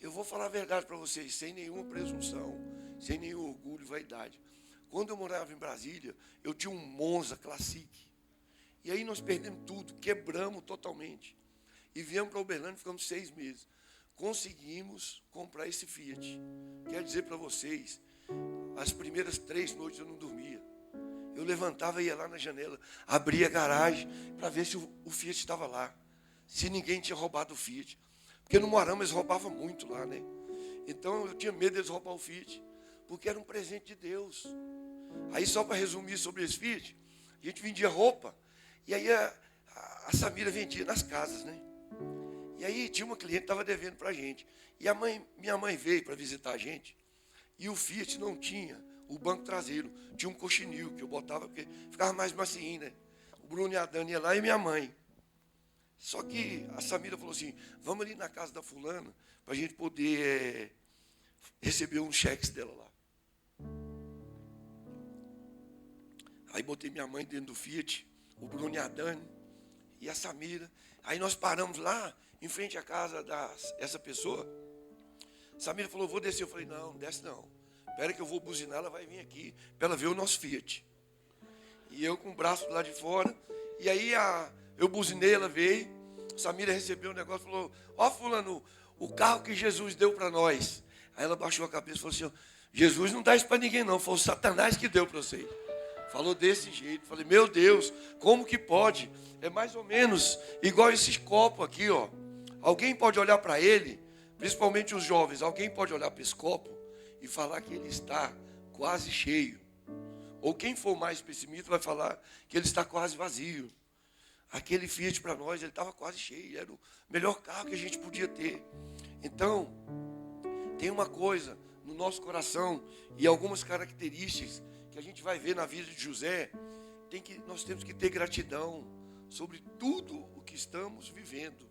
Eu vou falar a verdade para vocês, sem nenhuma presunção, sem nenhum orgulho e vaidade. Quando eu morava em Brasília, eu tinha um Monza Classic. E aí nós perdemos tudo, quebramos totalmente. E viemos para Uberlândia, ficamos 6 meses. Conseguimos comprar esse Fiat. Quero dizer para vocês, as primeiras 3 noites eu não dormia. Eu levantava e ia lá na janela, abria a garagem para ver se o Fiat estava lá. Se ninguém tinha roubado o Fiat. Porque no Moarama eles roubavam muito lá, né? Então eu tinha medo deles roubar o Fiat, porque era um presente de Deus. Aí só para resumir sobre esse Fiat, a gente vendia roupa, e aí a Samira vendia nas casas, né? E aí tinha uma cliente que estava devendo para a gente. E minha mãe veio para visitar a gente, e o Fiat não tinha o banco traseiro, tinha um coxinil que eu botava, porque ficava mais macio, né? O Bruno e a Dani iam lá e minha mãe. Só que a Samira falou assim, vamos ali na casa da fulana, para a gente poder receber uns cheques dela lá. Aí botei minha mãe dentro do Fiat, o Bruno e a Dani, e a Samira. Aí nós paramos lá, em frente à casa dessa pessoa. A Samira falou, vou descer. Eu falei, não desce não. Espera que eu vou buzinar, ela vai vir aqui, para ela ver o nosso Fiat. E eu com o braço do lado de fora. E aí eu buzinei, ela veio. A Samira recebeu o negócio e falou, ó fulano, o carro que Jesus deu para nós. Aí ela baixou a cabeça e falou assim, Jesus não dá isso para ninguém não, foi o Satanás que deu para vocês. Falou desse jeito. Falei, meu Deus, como que pode? É mais ou menos igual esses copos aqui, ó. Alguém pode olhar para ele, principalmente os jovens, alguém pode olhar para esse copo e falar que ele está quase cheio. Ou quem for mais pessimista vai falar que ele está quase vazio. Aquele Fiat para nós, ele estava quase cheio. Era o melhor carro que a gente podia ter. Então, tem uma coisa no nosso coração e algumas características que a gente vai ver na vida de José. Nós temos que ter gratidão sobre tudo o que estamos vivendo.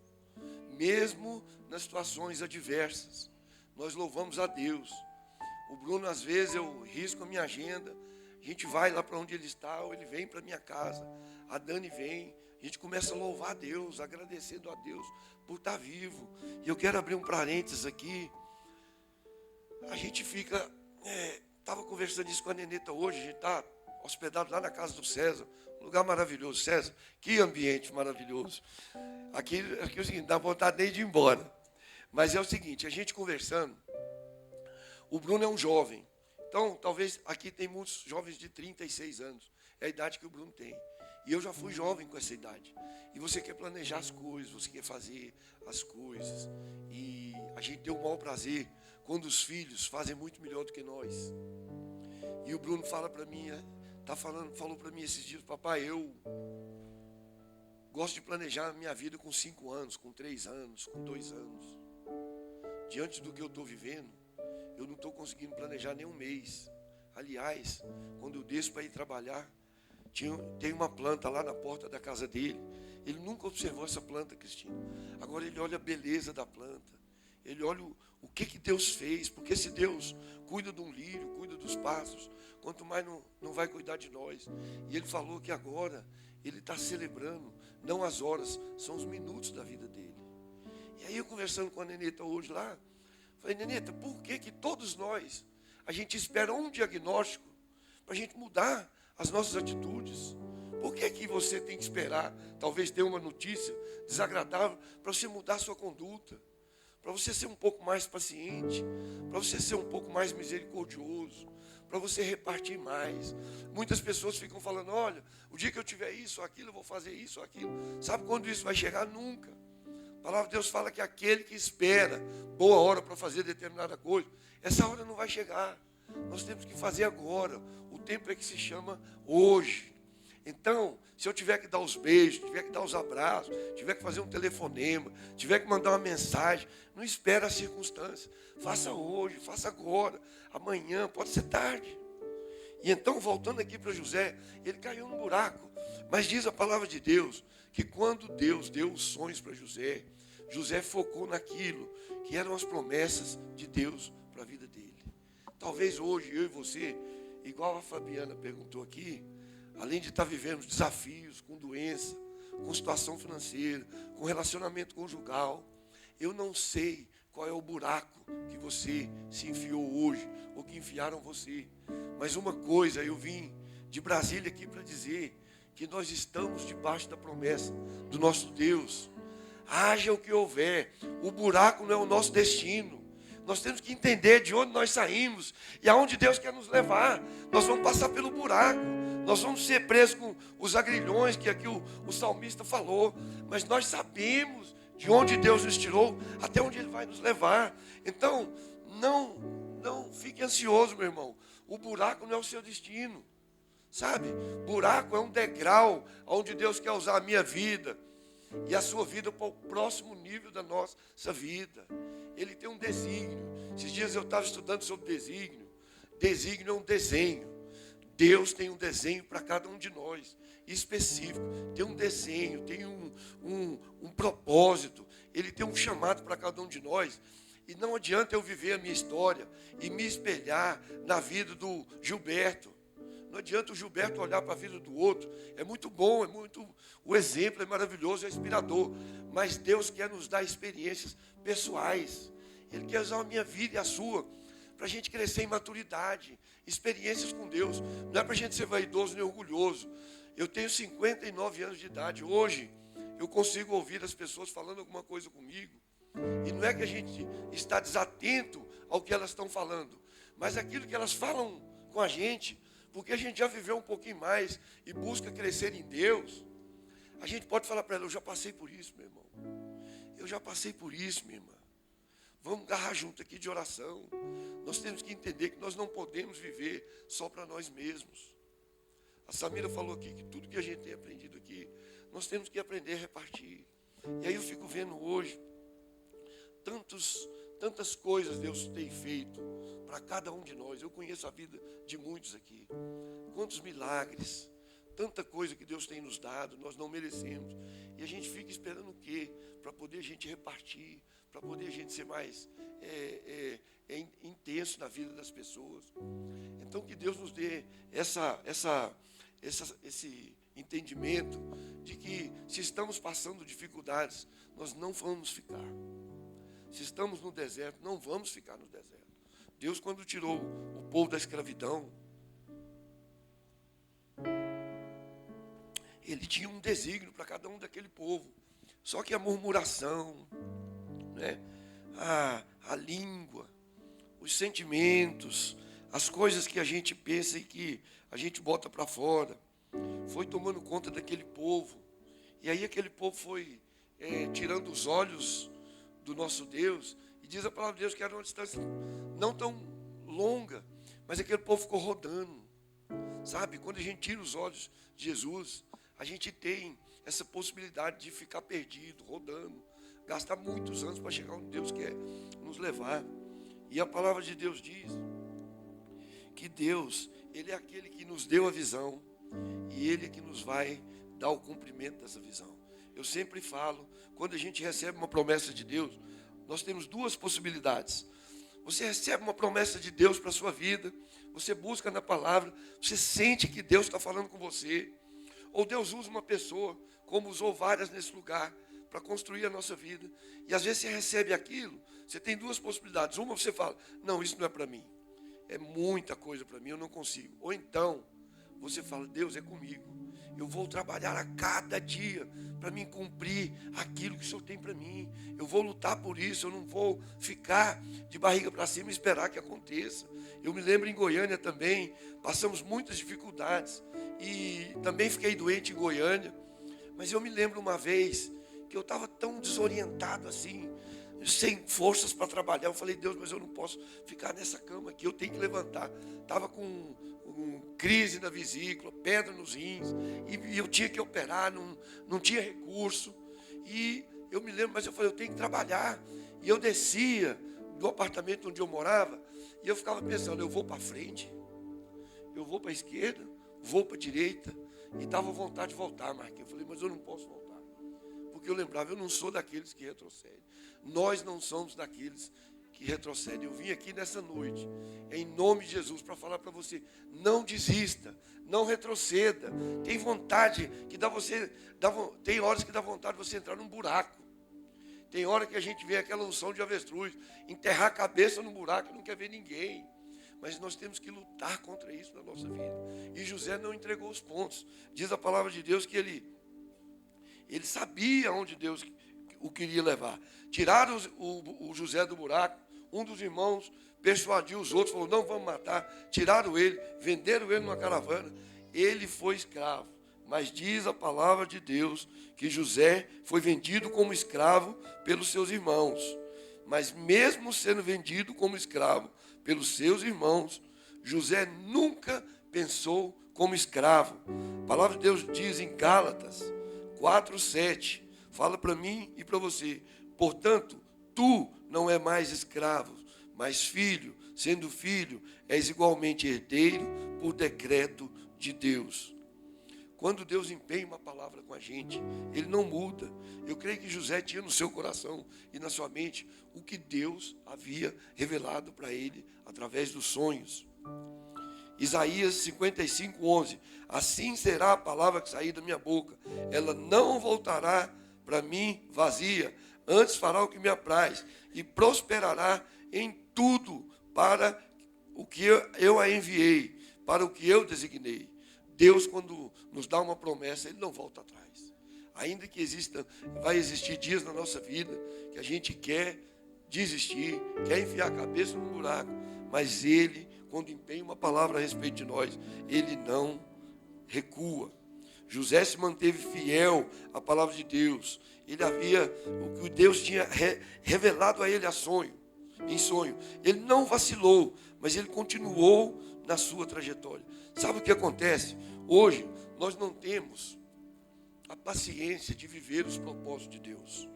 Mesmo nas situações adversas. Nós louvamos a Deus. O Bruno, às vezes, eu risco a minha agenda. A gente vai lá para onde ele está, ou ele vem para a minha casa. A Dani vem. A gente começa a louvar a Deus, agradecendo a Deus por estar vivo. E eu quero abrir um parênteses aqui. A gente fica... Estava conversando isso com a Neneta hoje. A gente está hospedado lá na casa do César. Um lugar maravilhoso. César, que ambiente maravilhoso. Aqui é o seguinte, dá vontade nem de ir embora. Mas é o seguinte, a gente conversando, o Bruno é um jovem. Então, talvez aqui tem muitos jovens de 36 anos. É a idade que o Bruno tem. E eu já fui jovem com essa idade. E você quer planejar as coisas, você quer fazer as coisas. E a gente tem o maior prazer quando os filhos fazem muito melhor do que nós. E o Bruno fala para mim, falou para mim esses dias, papai, eu gosto de planejar a minha vida com 5 anos, com 3 anos, com 2 anos. diante do que eu estou vivendo, eu não estou conseguindo planejar nem um mês. Aliás, quando eu desço para ir trabalhar, tem uma planta lá na porta da casa dele. Ele nunca observou essa planta, Cristina. Agora ele olha a beleza da planta. Ele olha o que Deus fez. Porque se Deus cuida de um lírio, cuida dos pássaros, quanto mais não vai cuidar de nós. E ele falou que agora ele está celebrando, não as horas, são os minutos da vida dele. E aí eu conversando com a Neneta hoje lá, falei, Neneta, por que todos nós, a gente espera um diagnóstico para a gente mudar as nossas atitudes? Por que você tem que esperar, talvez ter uma notícia desagradável, para você mudar a sua conduta? Para você ser um pouco mais paciente, para você ser um pouco mais misericordioso, para você repartir mais. Muitas pessoas ficam falando, olha, o dia que eu tiver isso ou aquilo, eu vou fazer isso ou aquilo. Sabe quando isso vai chegar? Nunca. A palavra de Deus fala que aquele que espera boa hora para fazer determinada coisa, essa hora não vai chegar. Nós temos que fazer agora. O tempo é que se chama hoje. Então, se eu tiver que dar os beijos, tiver que dar os abraços, tiver que fazer um telefonema, tiver que mandar uma mensagem, não espere a circunstância. Faça hoje, faça agora, amanhã, pode ser tarde. E então, voltando aqui para José, ele caiu no buraco. Mas diz a palavra de Deus, que quando Deus deu os sonhos para José, José focou naquilo que eram as promessas de Deus para a vida dele. Talvez hoje, eu e você, igual a Fabiana perguntou aqui, além de estar vivendo desafios com doença, com situação financeira, com relacionamento conjugal, eu não sei qual é o buraco que você se enfiou hoje, ou que enfiaram você. Mas uma coisa, eu vim de Brasília aqui para dizer que nós estamos debaixo da promessa do nosso Deus. Haja o que houver, o buraco não é o nosso destino. Nós temos que entender de onde nós saímos e aonde Deus quer nos levar. Nós vamos passar pelo buraco. Nós vamos ser presos com os agrilhões que aqui o salmista falou. Mas nós sabemos de onde Deus nos tirou, até onde Ele vai nos levar. Então, não fique ansioso, meu irmão. O buraco não é o seu destino. Sabe? Buraco é um degrau onde Deus quer usar a minha vida e a sua vida para o próximo nível da nossa vida. Ele tem um desígnio. Esses dias eu estava estudando sobre desígnio. Desígnio é um desenho. Deus tem um desenho para cada um de nós, específico. Tem um desenho, tem um propósito. Ele tem um chamado para cada um de nós. E não adianta eu viver a minha história e me espelhar na vida do Gilberto. Não adianta o Gilberto olhar para a vida do outro. É muito bom, o exemplo é maravilhoso, é inspirador. Mas Deus quer nos dar experiências pessoais. Ele quer usar a minha vida e a sua para a gente crescer em maturidade, experiências com Deus. Não é para a gente ser vaidoso nem orgulhoso. Eu tenho 59 anos de idade. Hoje eu consigo ouvir as pessoas falando alguma coisa comigo. E não é que a gente está desatento ao que elas estão falando, mas aquilo que elas falam com a gente, porque a gente já viveu um pouquinho mais e busca crescer em Deus. A gente pode falar para ela, eu já passei por isso, meu irmão. Eu já passei por isso, minha irmã. Vamos agarrar junto aqui de oração. Nós temos que entender que nós não podemos viver só para nós mesmos. A Samira falou aqui que tudo que a gente tem aprendido aqui, nós temos que aprender a repartir. E aí eu fico vendo hoje, tantas coisas Deus tem feito para cada um de nós. Eu conheço a vida de muitos aqui. Quantos milagres, tanta coisa que Deus tem nos dado, nós não merecemos. E a gente fica esperando o quê? Para poder a gente repartir, para poder a gente ser mais intenso na vida das pessoas. Então que Deus nos dê esse entendimento de que se estamos passando dificuldades, nós não vamos ficar. Se estamos no deserto, não vamos ficar no deserto. Deus, quando tirou o povo da escravidão, Ele tinha um desígnio para cada um daquele povo. Só que a murmuração, né? a língua, os sentimentos, as coisas que a gente pensa e que a gente bota para fora, foi tomando conta daquele povo. E aí aquele povo foi tirando os olhos do nosso Deus, e diz a palavra de Deus que era uma distância não tão longa, mas aquele povo ficou rodando, sabe? Quando a gente tira os olhos de Jesus, a gente tem essa possibilidade de ficar perdido, rodando, gastar muitos anos para chegar onde Deus quer nos levar. E a palavra de Deus diz que Deus, Ele é aquele que nos deu a visão e Ele é que nos vai dar o cumprimento dessa visão. Eu sempre falo, quando a gente recebe uma promessa de Deus, nós temos duas possibilidades. Você recebe uma promessa de Deus para a sua vida, você busca na palavra, você sente que Deus está falando com você, ou Deus usa uma pessoa, como usou várias nesse lugar, para construir a nossa vida. E às vezes você recebe aquilo, você tem duas possibilidades. Uma, você fala, não, isso não é para mim. É muita coisa para mim, eu não consigo. Ou então, você fala, Deus é comigo. Eu vou trabalhar a cada dia para me cumprir aquilo que o Senhor tem para mim. Eu vou lutar por isso, eu não vou ficar de barriga para cima e esperar que aconteça. Eu me lembro em Goiânia também, passamos muitas dificuldades. E também fiquei doente em Goiânia. Mas eu me lembro uma vez que eu estava tão desorientado assim, sem forças para trabalhar. Eu falei, Deus, mas eu não posso ficar nessa cama aqui, eu tenho que levantar. Estava com crise na vesícula, pedra nos rins, e eu tinha que operar, não tinha recurso. E eu me lembro, mas eu falei, eu tenho que trabalhar. E eu descia do apartamento onde eu morava, e eu ficava pensando, eu vou para frente, eu vou para a esquerda, vou para a direita, e dava vontade de voltar, Marquinhos. Eu falei, mas eu não posso voltar. Porque eu lembrava, eu não sou daqueles que retrocedem. Nós não somos daqueles que retrocedem. Eu vim aqui nessa noite, em nome de Jesus, para falar para você, não desista, não retroceda. Tem vontade que tem horas que dá vontade de você entrar num buraco. Tem hora que a gente vê aquela unção de avestruz, enterrar a cabeça no buraco e não quer ver ninguém. Mas nós temos que lutar contra isso na nossa vida. E José não entregou os pontos. Diz a palavra de Deus que ele sabia onde Deus o queria levar. Tiraram o José do buraco. Um dos irmãos persuadiu os outros, falou, não vamos matar. Tiraram ele, venderam ele numa caravana. Ele foi escravo. Mas diz a palavra de Deus que José foi vendido como escravo pelos seus irmãos. Mas mesmo sendo vendido como escravo pelos seus irmãos, José nunca pensou como escravo. A palavra de Deus diz em Gálatas 4:7, fala para mim e para você, portanto, tu não é mais escravo, mas filho, sendo filho, és igualmente herdeiro por decreto de Deus. Quando Deus empenha uma palavra com a gente, Ele não muda. Eu creio que José tinha no seu coração e na sua mente o que Deus havia revelado para ele através dos sonhos. Isaías 55:11. Assim será a palavra que sair da minha boca. Ela não voltará para mim vazia, antes fará o que me apraz e prosperará em tudo para o que eu a enviei, para o que eu designei. Deus, quando nos dá uma promessa, Ele não volta atrás. Ainda que vai existir dias na nossa vida que a gente quer desistir, quer enfiar a cabeça no buraco, mas Ele, quando empenha uma palavra a respeito de nós, Ele não recua. José se manteve fiel à palavra de Deus. Ele havia o que Deus tinha revelado a ele em sonho. Ele não vacilou, mas ele continuou na sua trajetória. Sabe o que acontece? Hoje, nós não temos a paciência de viver os propósitos de Deus.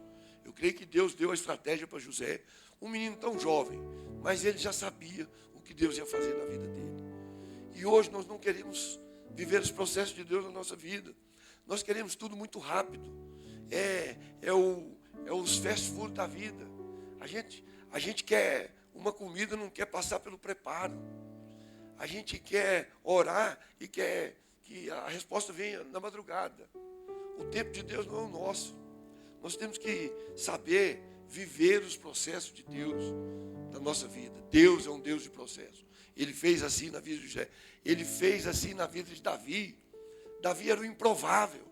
Eu creio que Deus deu a estratégia para José, um menino tão jovem, mas ele já sabia o que Deus ia fazer na vida dele. E hoje nós não queremos viver os processos de Deus na nossa vida. Nós queremos tudo muito rápido. É os fast food da vida. A gente quer uma comida, não quer passar pelo preparo. A gente quer orar e quer que a resposta venha na madrugada. O tempo de Deus não é o nosso. Nós temos que saber viver os processos de Deus na nossa vida. Deus é um Deus de processo. Ele fez assim na vida de José. Ele fez assim na vida de Davi. Davi era o improvável.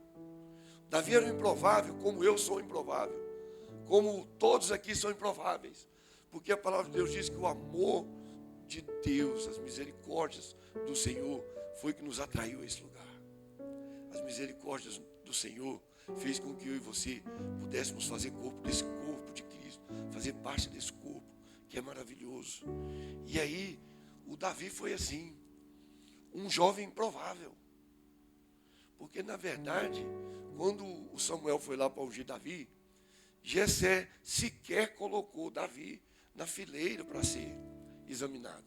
Davi era o improvável, como eu sou improvável. Como todos aqui são improváveis. Porque a palavra de Deus diz que o amor de Deus, as misericórdias do Senhor, foi que nos atraiu a esse lugar. As misericórdias do Senhor fez com que eu e você pudéssemos fazer corpo desse corpo de Cristo, fazer parte desse corpo, que é maravilhoso. E aí, o Davi foi assim, um jovem improvável. Porque, na verdade, quando o Samuel foi lá para ungir Davi, Jessé sequer colocou Davi na fileira para ser examinado.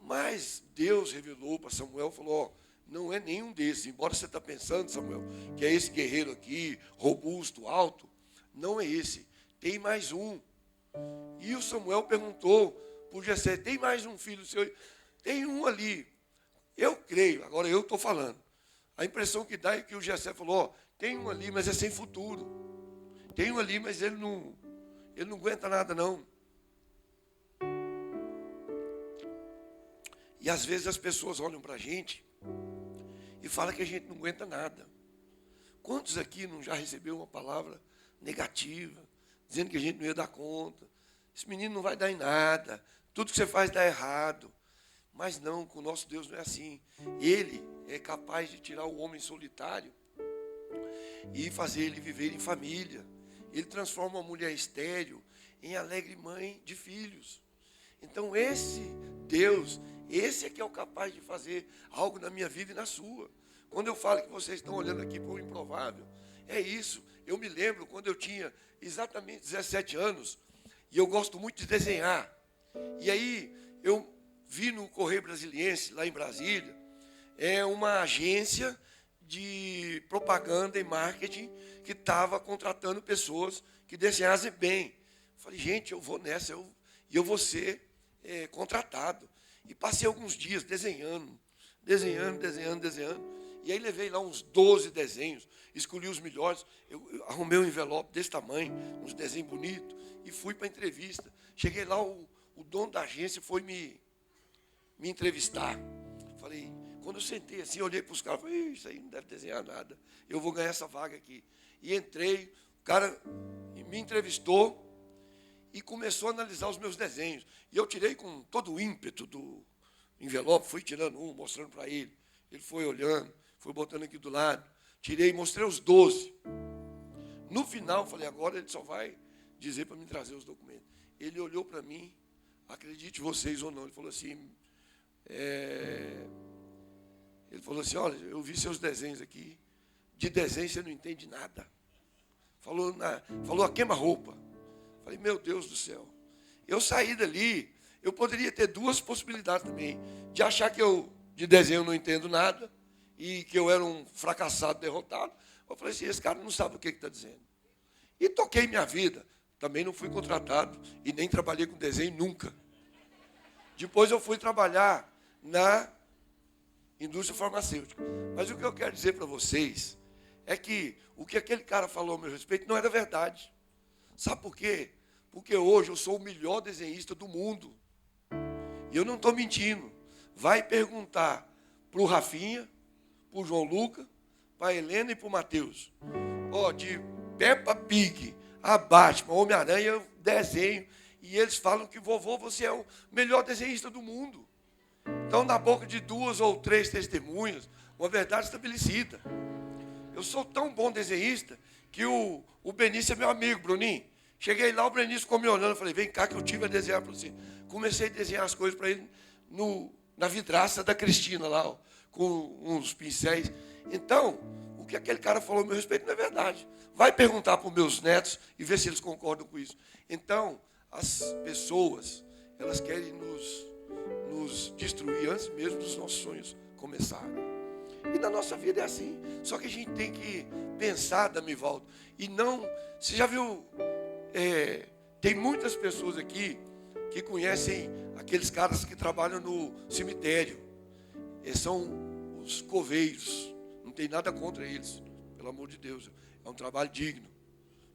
Mas Deus revelou para Samuel, falou, ó, não é nenhum desses. Embora você está pensando, Samuel, que é esse guerreiro aqui, robusto, alto, não é esse. Tem mais um. E o Samuel perguntou por Jessé, tem mais um filho seu? Tem um ali. Eu creio, agora eu estou falando. A impressão que dá é que o Jessé falou, ó, tem um ali, mas é sem futuro. Tem um ali, mas ele não aguenta nada, não. E às vezes as pessoas olham para a gente e falam que a gente não aguenta nada. Quantos aqui não já recebeu uma palavra negativa, dizendo que a gente não ia dar conta? Esse menino não vai dar em nada, tudo que você faz dá errado. Mas não, com o nosso Deus não é assim. Ele é capaz de tirar o homem solitário e fazer ele viver em família. Ele transforma uma mulher estéril em alegre mãe de filhos. Então esse Deus, esse é que é o capaz de fazer algo na minha vida e na sua. Quando eu falo que vocês estão olhando aqui para o improvável, é isso. Eu me lembro quando eu tinha exatamente 17 anos, e eu gosto muito de desenhar. E aí eu vi no Correio Brasiliense, lá em Brasília, uma agência de propaganda e marketing que estava contratando pessoas que desenhassem bem. Falei, gente, eu vou nessa, eu vou ser contratado. E passei alguns dias desenhando. E aí levei lá uns 12 desenhos, escolhi os melhores. Eu arrumei um envelope desse tamanho, uns desenhos bonitos, e fui para a entrevista. Cheguei lá, o dono da agência foi me entrevistar. Falei, quando eu sentei assim, olhei para os caras, falei, isso aí não deve desenhar nada, eu vou ganhar essa vaga aqui. E entrei, o cara me entrevistou e começou a analisar os meus desenhos. E eu tirei com todo o ímpeto do envelope, fui tirando um, mostrando para ele. Ele foi olhando, foi botando aqui do lado. Tirei, mostrei os 12. No final, falei, agora ele só vai dizer para me trazer os documentos. Ele olhou para mim, acredite vocês ou não, ele falou assim, olha, eu vi seus desenhos aqui, de desenho você não entende nada. Falou a queima-roupa. Falei, meu Deus do céu. Eu saí dali, eu poderia ter duas possibilidades também, de achar que eu, de desenho, não entendo nada, e que eu era um fracassado, derrotado. Eu falei assim, esse cara não sabe o que está dizendo. E toquei minha vida. Também não fui contratado e nem trabalhei com desenho nunca. Depois eu fui trabalhar na indústria farmacêutica. Mas o que eu quero dizer para vocês é que o que aquele cara falou a meu respeito não era verdade. Sabe por quê? Porque hoje eu sou o melhor desenhista do mundo. E eu não estou mentindo. Vai perguntar para o Rafinha, para o João Luca, para a Helena e para o Matheus. De Peppa Pig a Batman, Homem-Aranha, eu desenho. E eles falam que vovô, você é o melhor desenhista do mundo. Então, na boca de 2 ou 3 testemunhas, uma verdade estabelecida. Eu sou tão bom desenhista que o Benício é meu amigo, Bruninho. Cheguei lá, o Benício ficou me olhando, eu falei, vem cá que eu tive a desenhar para você. Comecei a desenhar as coisas para ele na vidraça da Cristina lá, com uns pincéis. Então, o que aquele cara falou a meu respeito não é verdade. Vai perguntar para os meus netos e ver se eles concordam com isso. Então, as pessoas, elas querem nos destruir antes mesmo dos nossos sonhos começarem. E na nossa vida é assim. Só que a gente tem que pensar, Damivaldo, e não... Você já viu... tem muitas pessoas aqui que conhecem aqueles caras que trabalham no cemitério. Eles são os coveiros. Não tem nada contra eles, pelo amor de Deus. É um trabalho digno.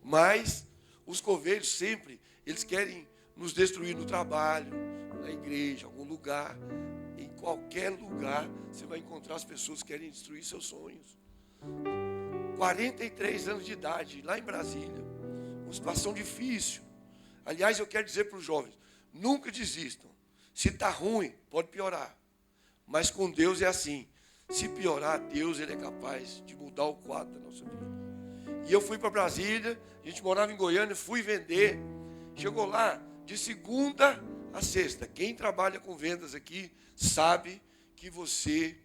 Mas os coveiros sempre, eles querem nos destruir no trabalho, na igreja, em algum lugar. Em qualquer lugar, você vai encontrar as pessoas que querem destruir seus sonhos. 43 anos de idade, lá em Brasília. Uma situação difícil. Aliás, eu quero dizer para os jovens, nunca desistam. Se está ruim, pode piorar. Mas com Deus é assim. Se piorar, Deus ele é capaz de mudar o quadro da nossa vida. E eu fui para Brasília, a gente morava em Goiânia, fui vender. Chegou lá, de segunda a sexta. Quem trabalha com vendas aqui sabe que você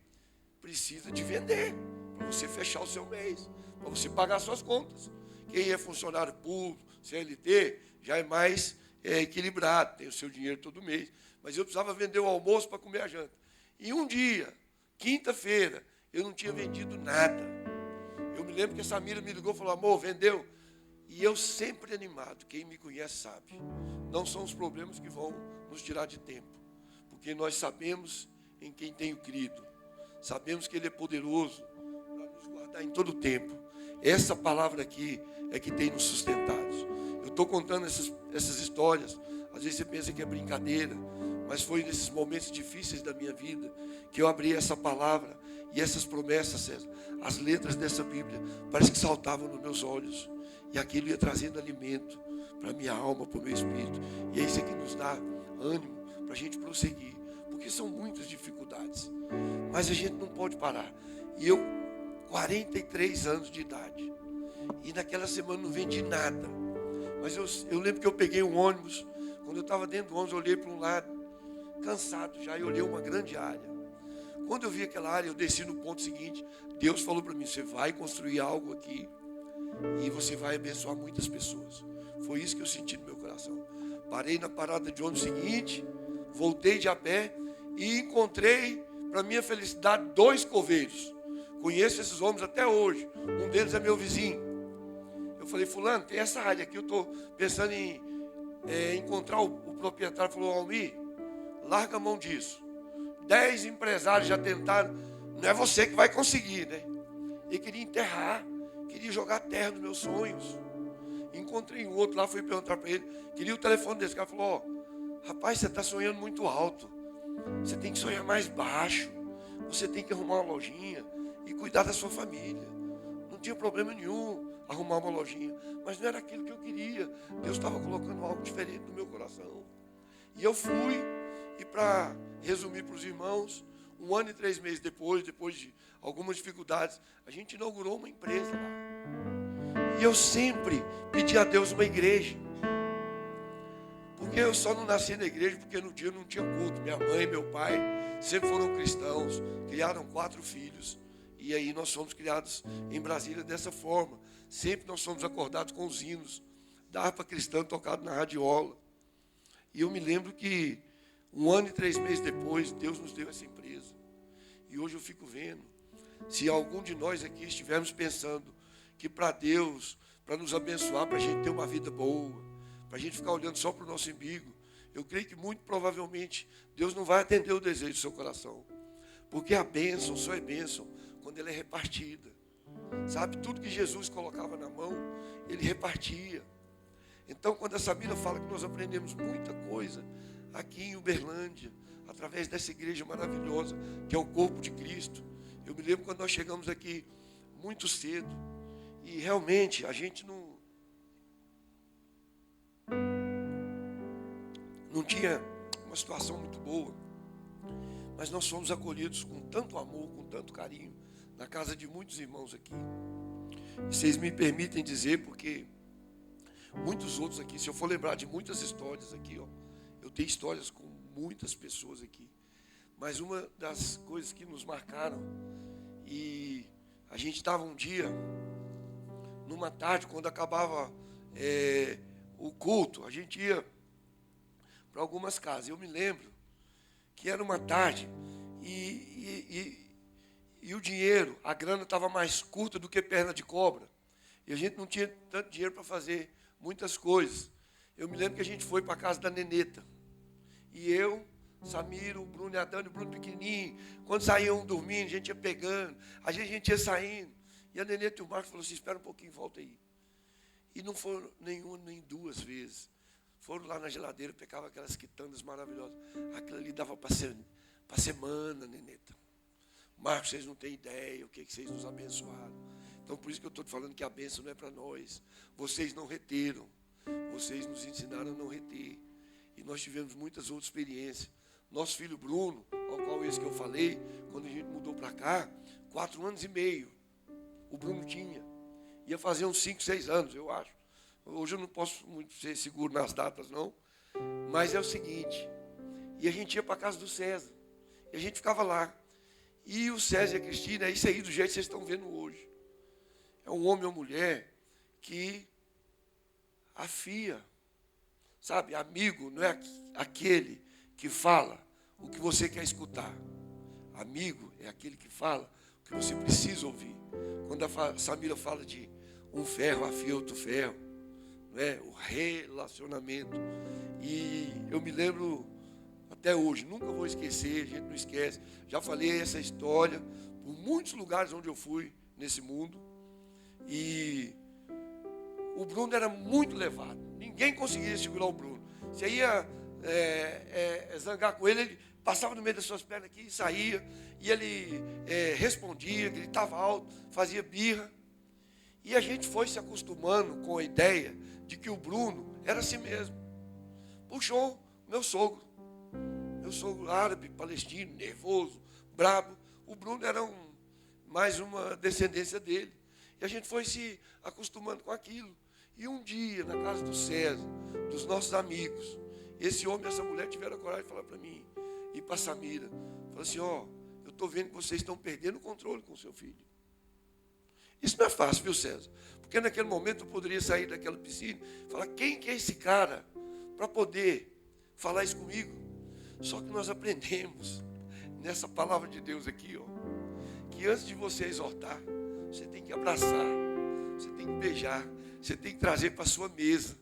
precisa de vender para você fechar o seu mês, para você pagar suas contas. Quem é funcionário público, CLT, já é mais equilibrado, tem o seu dinheiro todo mês. Mas eu precisava vender o almoço para comer a janta. E um dia, quinta-feira, eu não tinha vendido nada. Eu me lembro que a Samira me ligou e falou, amor, vendeu? E eu sempre animado, quem me conhece sabe. Não são os problemas que vão nos tirar de tempo. Porque nós sabemos em quem tenho crido. Sabemos que Ele é poderoso para nos guardar em todo o tempo. Essa palavra aqui é que tem nos sustentado. Eu estou contando essas histórias. Às vezes você pensa que é brincadeira, mas foi nesses momentos difíceis da minha vida que eu abri essa palavra e essas promessas, César, as letras dessa Bíblia, parece que saltavam nos meus olhos. E aquilo ia trazendo alimento para a minha alma, para o meu espírito. E é isso que nos dá ânimo para a gente prosseguir. Porque são muitas dificuldades. Mas a gente não pode parar. E eu, 43 anos de idade. E naquela semana não vendi nada. Mas eu lembro que eu peguei um ônibus. Quando eu estava dentro do ônibus, eu olhei para um lado, cansado já, e olhei uma grande área. Quando eu vi aquela área, eu desci no ponto seguinte. Deus falou para mim, você vai construir algo aqui e você vai abençoar muitas pessoas. Foi isso que eu senti no meu coração. Parei na parada de ônibus seguinte, voltei de a pé e encontrei, para minha felicidade, 2 coveiros. Conheço esses homens até hoje. Um deles é meu vizinho. Eu falei, fulano, tem essa área aqui, eu estou pensando em encontrar o proprietário. Falou, Almir, larga a mão disso. 10 empresários já tentaram, não é você que vai conseguir, né? Ele queria enterrar, queria jogar terra nos meus sonhos. Encontrei um outro lá, fui perguntar para ele, queria o telefone desse cara. Falou, rapaz, você está sonhando muito alto, você tem que sonhar mais baixo, você tem que arrumar uma lojinha e cuidar da sua família. Não tinha problema nenhum arrumar uma lojinha, mas não era aquilo que eu queria. Deus estava colocando algo diferente no meu coração. E eu fui, e para resumir para os irmãos, 1 ano e 3 meses depois de algumas dificuldades, a gente inaugurou uma empresa lá. E eu sempre pedi a Deus uma igreja. Porque eu só não nasci na igreja porque no dia não tinha culto. Minha mãe e meu pai sempre foram cristãos, criaram 4 filhos. E aí nós fomos criados em Brasília dessa forma. Sempre nós fomos acordados com os hinos da harpa cristã tocado na radiola. E eu me lembro que 1 ano e 3 meses depois, Deus nos deu essa empresa. E hoje eu fico vendo, se algum de nós aqui estivermos pensando que para Deus, para nos abençoar, para a gente ter uma vida boa, para a gente ficar olhando só para o nosso umbigo, eu creio que muito provavelmente Deus não vai atender o desejo do seu coração. Porque a bênção só é bênção quando ela é repartida. Sabe, tudo que Jesus colocava na mão, Ele repartia. Então, quando a Samira fala que nós aprendemos muita coisa aqui em Uberlândia, através dessa igreja maravilhosa, que é o corpo de Cristo. Eu me lembro quando nós chegamos aqui muito cedo, e realmente a gente não tinha uma situação muito boa, mas nós fomos acolhidos com tanto amor, com tanto carinho, na casa de muitos irmãos aqui. E vocês me permitem dizer, porque muitos outros aqui, se eu for lembrar de muitas histórias aqui, ó, eu tenho histórias com muitas pessoas aqui, mas uma das coisas que nos marcaram, e a gente estava um dia, numa tarde, quando acabava o culto, a gente ia para algumas casas. Eu me lembro que era uma tarde e o dinheiro, a grana estava mais curta do que perna de cobra, e a gente não tinha tanto dinheiro para fazer muitas coisas. Eu me lembro que a gente foi para a casa da Neneta, e eu, Samira, o Bruno e a Dani, o Bruno pequenininho, quando saíam dormindo, a gente ia pegando, a gente ia saindo, e a Neneta e o Marcos falaram assim, espera um pouquinho, volta aí. E não foram nenhuma, nem 2 vezes. Foram lá na geladeira, pegavam aquelas quitandas maravilhosas. Aquilo ali dava para semana, Neneta. Marcos, vocês não têm ideia o que vocês nos abençoaram. Então, por isso que eu estou te falando que a bênção não é para nós. Vocês não reteram. Vocês nos ensinaram a não reter. E nós tivemos muitas outras experiências. Nosso filho Bruno, ao qual esse que eu falei, quando a gente mudou para cá, 4 anos e meio, o Bruno tinha. Ia fazer uns 5, 6 anos, eu acho. Hoje eu não posso muito ser seguro nas datas, não. Mas é o seguinte, e a gente ia para a casa do César, e a gente ficava lá. E o César e a Cristina, é isso aí do jeito que vocês estão vendo hoje. É um homem ou mulher que afia Sabe, amigo não é aquele que fala o que você quer escutar. Amigo é aquele que fala o que você precisa ouvir. Quando a Samira fala de um ferro afia outro ferro, não é? O relacionamento. E eu me lembro até hoje, nunca vou esquecer, a gente não esquece. Já falei essa história por muitos lugares onde eu fui nesse mundo. E o Bruno era muito levado. Ninguém conseguia segurar o Bruno. Você ia zangar com ele passava no meio das suas pernas aqui e saía. E ele respondia, gritava alto, fazia birra. E a gente foi se acostumando com a ideia de que o Bruno era assim mesmo. Puxou meu sogro árabe, palestino, nervoso, brabo. O Bruno era mais uma descendência dele. E a gente foi se acostumando com aquilo. E um dia, na casa do César, dos nossos amigos, esse homem e essa mulher tiveram a coragem de falar para mim e para a Samira. Falaram assim, eu estou vendo que vocês estão perdendo o controle com o seu filho. Isso não é fácil, viu, César? Porque naquele momento eu poderia sair daquela piscina e falar, quem que é esse cara para poder falar isso comigo? Só que nós aprendemos nessa palavra de Deus aqui, que antes de você exortar, você tem que abraçar, você tem que beijar, você tem que trazer para a sua mesa,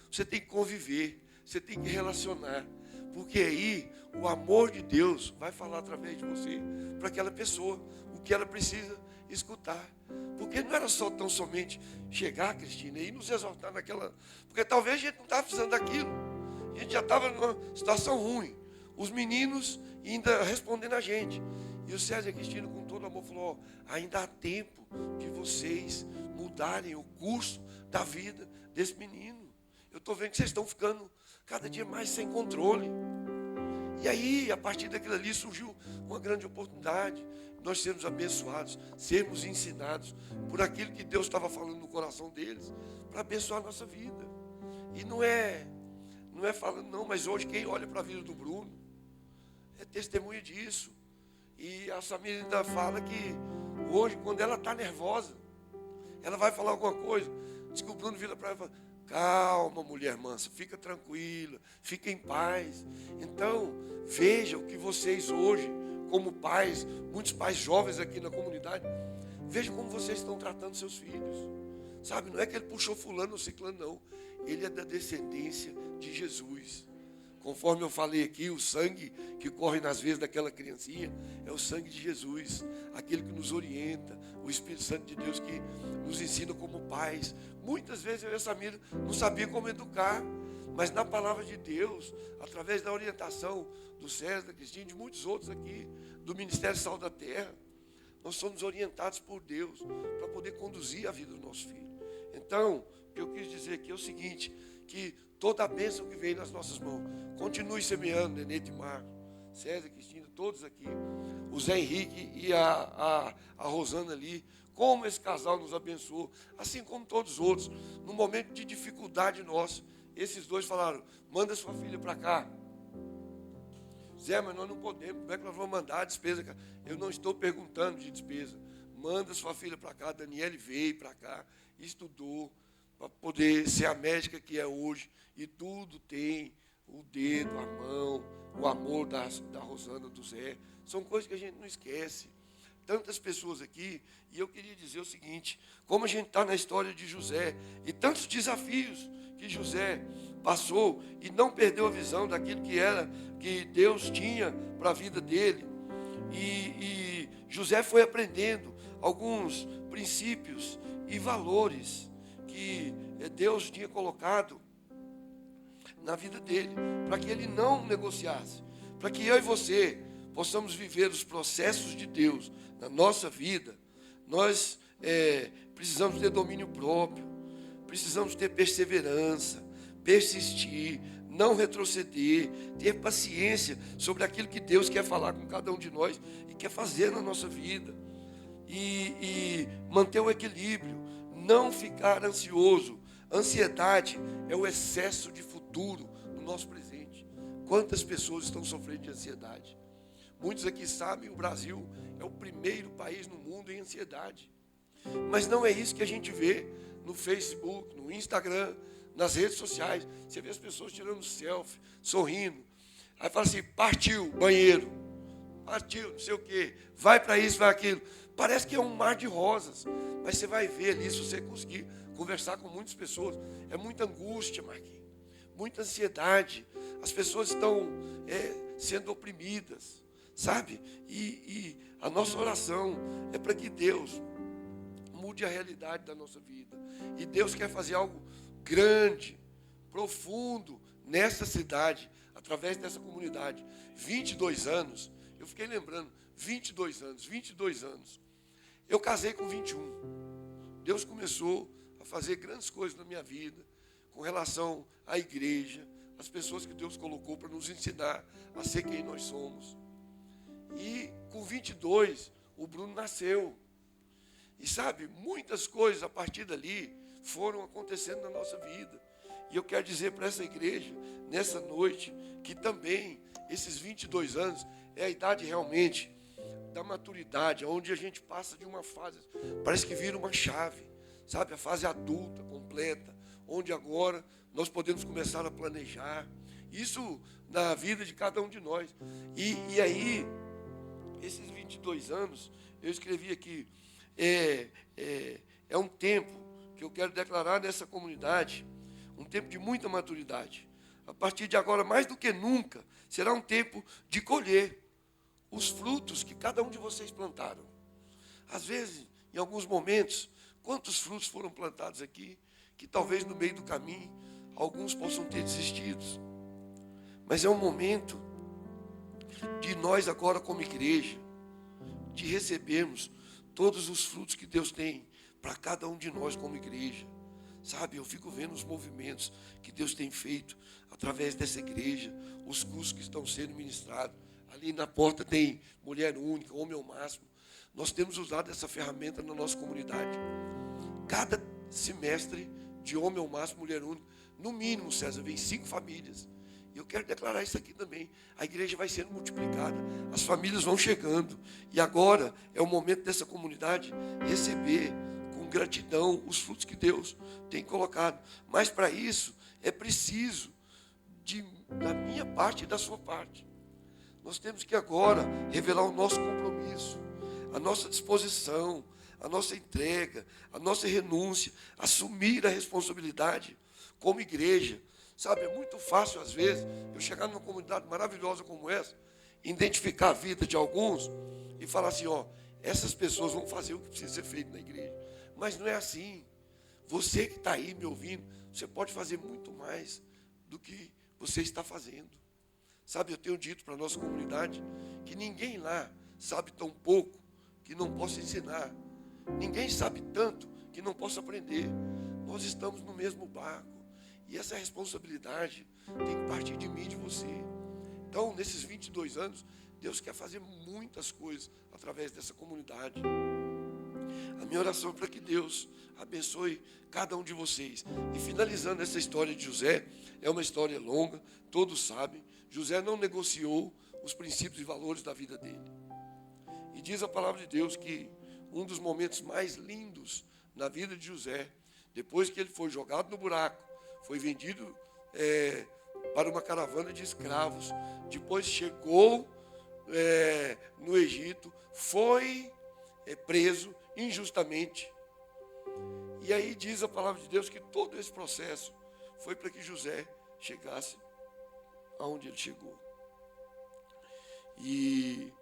você tem que conviver, você tem que relacionar, porque aí o amor de Deus vai falar através de você para aquela pessoa o que ela precisa escutar. Porque não era só tão somente chegar, Cristina, e nos exortar naquela... Porque talvez a gente não estava precisando daquilo, a gente já estava numa situação ruim. Os meninos ainda respondendo a gente. E o César e a Cristina, com todo amor, falou, ainda há tempo de vocês mudarem o curso da vida desse menino. Eu estou vendo que vocês estão ficando cada dia mais sem controle. E aí, a partir daquilo ali, surgiu uma grande oportunidade. Nós sermos abençoados, sermos ensinados por aquilo que Deus estava falando no coração deles, para abençoar a nossa vida. E não é falando, não, mas hoje quem olha para a vida do Bruno é testemunha disso. E a Samira ainda fala que hoje, quando ela está nervosa, ela vai falar alguma coisa, diz que o Bruno vira para ela e fala, calma, mulher mansa, fica tranquila, fica em paz. Então, veja o que vocês hoje, como pais, muitos pais jovens aqui na comunidade, vejam como vocês estão tratando seus filhos. Sabe, não é que ele puxou fulano ou ciclano, não. Ele é da descendência de Jesus. Conforme eu falei aqui, o sangue que corre nas veias daquela criancinha é o sangue de Jesus, aquele que nos orienta, o Espírito Santo de Deus que nos ensina como pais. Muitas vezes eu e a Samira não sabia como educar, mas na palavra de Deus, através da orientação do César, da Cristina, de muitos outros aqui, do Ministério Sal da Terra, nós somos orientados por Deus para poder conduzir a vida do nosso filho. Então, o que eu quis dizer aqui é o seguinte, que toda a bênção que vem nas nossas mãos, continue semeando, Nenete, Marcos, César, Cristina, todos aqui, o Zé Henrique e a Rosana ali, como esse casal nos abençoou, assim como todos os outros, no momento de dificuldade nossa, esses dois falaram, manda sua filha para cá. Zé, mas nós não podemos, como é que nós vamos mandar a despesa? Eu não estou perguntando de despesa, manda sua filha para cá. Daniele veio para cá, estudou, para poder ser a médica que é hoje, e tudo tem o dedo, a mão, o amor da Rosana, do Zé, são coisas que a gente não esquece. Tantas pessoas aqui, e eu queria dizer o seguinte, como a gente está na história de José, e tantos desafios que José passou, e não perdeu a visão daquilo que Deus tinha para a vida dele, e José foi aprendendo alguns princípios e valores que Deus tinha colocado na vida dele, para que ele não negociasse, para que eu e você possamos viver os processos de Deus na nossa vida. Nós precisamos ter domínio próprio, precisamos ter perseverança, persistir, não retroceder, ter paciência sobre aquilo que Deus quer falar com cada um de nós e quer fazer na nossa vida, e manter o equilíbrio, não ficar ansioso. Ansiedade é o excesso de futuro no nosso presente. Quantas pessoas estão sofrendo de ansiedade? Muitos aqui sabem, o Brasil é o primeiro país no mundo em ansiedade. Mas não é isso que a gente vê no Facebook, no Instagram, nas redes sociais, você vê as pessoas tirando selfie, sorrindo. Aí fala assim, partiu, banheiro, partiu, não sei o quê, vai para isso, vai aquilo. Parece que é um mar de rosas, mas você vai ver ali, se você conseguir conversar com muitas pessoas, é muita angústia, Marquinhos, muita ansiedade. As pessoas estão sendo oprimidas, sabe? E a nossa oração é para que Deus mude a realidade da nossa vida. E Deus quer fazer algo grande, profundo, nessa cidade, através dessa comunidade. 22 anos, eu fiquei lembrando, 22 anos. Eu casei com 21. Deus começou a fazer grandes coisas na minha vida, com relação à igreja, as pessoas que Deus colocou para nos ensinar a ser quem nós somos. E com 22, o Bruno nasceu. E sabe, muitas coisas a partir dali foram acontecendo na nossa vida. E eu quero dizer para essa igreja, nessa noite, que também esses 22 anos é a idade realmente da maturidade, onde a gente passa de uma fase, parece que vira uma chave, sabe? A fase adulta, completa, onde agora nós podemos começar a planejar. Isso na vida de cada um de nós. E aí, esses 22 anos, eu escrevi aqui, é um tempo que eu quero declarar nessa comunidade, um tempo de muita maturidade. A partir de agora, mais do que nunca, será um tempo de colher os frutos que cada um de vocês plantaram. Às vezes, em alguns momentos, quantos frutos foram plantados aqui, que talvez no meio do caminho, alguns possam ter desistido. Mas é um momento de nós agora como igreja, de recebermos todos os frutos que Deus tem para cada um de nós como igreja. Sabe, eu fico vendo os movimentos que Deus tem feito através dessa igreja, os cursos que estão sendo ministrados. Ali na porta tem mulher única, homem ao máximo. Nós temos usado essa ferramenta na nossa comunidade. Cada semestre de homem ao máximo, mulher única, no mínimo, César, vem 5 famílias. E eu quero declarar isso aqui também. A igreja vai sendo multiplicada, as famílias vão chegando. E agora é o momento dessa comunidade receber com gratidão os frutos que Deus tem colocado. Mas para isso é preciso da minha parte e da sua parte. Nós temos que agora revelar o nosso compromisso, a nossa disposição, a nossa entrega, a nossa renúncia, assumir a responsabilidade como igreja. Sabe, é muito fácil às vezes eu chegar numa comunidade maravilhosa como essa, identificar a vida de alguns e falar assim, essas pessoas vão fazer o que precisa ser feito na igreja. Mas não é assim. Você que está aí me ouvindo, você pode fazer muito mais do que você está fazendo. Sabe, eu tenho dito para a nossa comunidade que ninguém lá sabe tão pouco que não possa ensinar. Ninguém sabe tanto que não possa aprender. Nós estamos no mesmo barco. E essa responsabilidade tem que partir de mim e de você. Então, nesses 22 anos, Deus quer fazer muitas coisas através dessa comunidade. A minha oração é para que Deus abençoe cada um de vocês. E finalizando essa história de José, é uma história longa, todos sabem. José não negociou os princípios e valores da vida dele. E diz a palavra de Deus que um dos momentos mais lindos na vida de José, depois que ele foi jogado no buraco, foi vendido para uma caravana de escravos, depois chegou no Egito, foi preso injustamente. E aí diz a palavra de Deus que todo esse processo foi para que José chegasse aonde ele chegou. E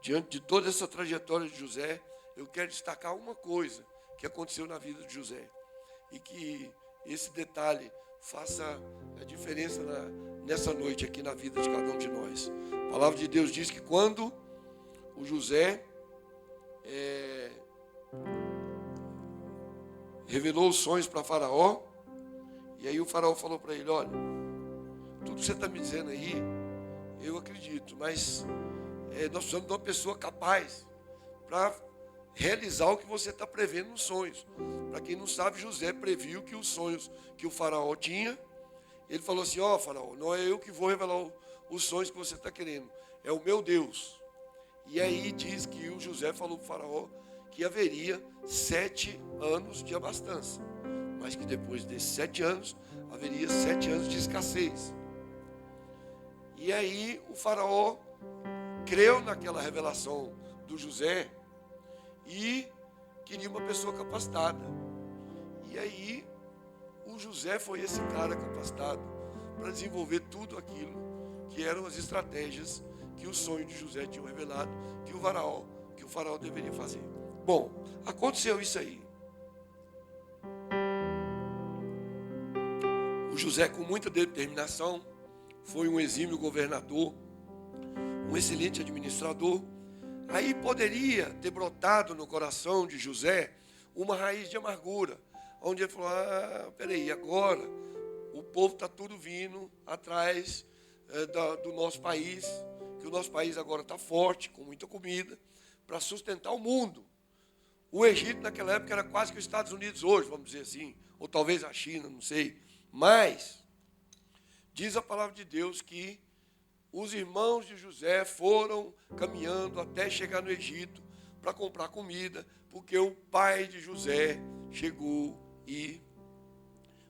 diante de toda essa trajetória de José, eu quero destacar uma coisa que aconteceu na vida de José. E que esse detalhe faça a diferença nessa noite aqui na vida de cada um de nós. A palavra de Deus diz que quando o José revelou os sonhos para Faraó, e aí o Faraó falou para ele, olha, tudo que você está me dizendo aí, eu acredito, mas nós precisamos de uma pessoa capaz para realizar o que você está prevendo nos sonhos. Para quem não sabe, José previu que os sonhos que o Faraó tinha, ele falou assim, Faraó, não é eu que vou revelar os sonhos que você está querendo, é o meu Deus. E aí diz que o José falou para o Faraó que haveria 7 anos de abastança, mas que depois desses 7 anos haveria 7 anos de escassez. E aí o faraó creu naquela revelação do José e queria uma pessoa capacitada. E aí o José foi esse cara capacitado para desenvolver tudo aquilo que eram as estratégias que o sonho de José tinha revelado, que o faraó deveria fazer. Bom, aconteceu isso aí. O José, com muita determinação, foi um exímio governador, um excelente administrador. Aí poderia ter brotado no coração de José uma raiz de amargura, onde ele falou, peraí, agora o povo está tudo vindo atrás do nosso país, que o nosso país agora está forte, com muita comida, para sustentar o mundo. O Egito naquela época era quase que os Estados Unidos hoje, vamos dizer assim, ou talvez a China, não sei. Mas diz a palavra de Deus que os irmãos de José foram caminhando até chegar no Egito para comprar comida, porque o pai de José chegou e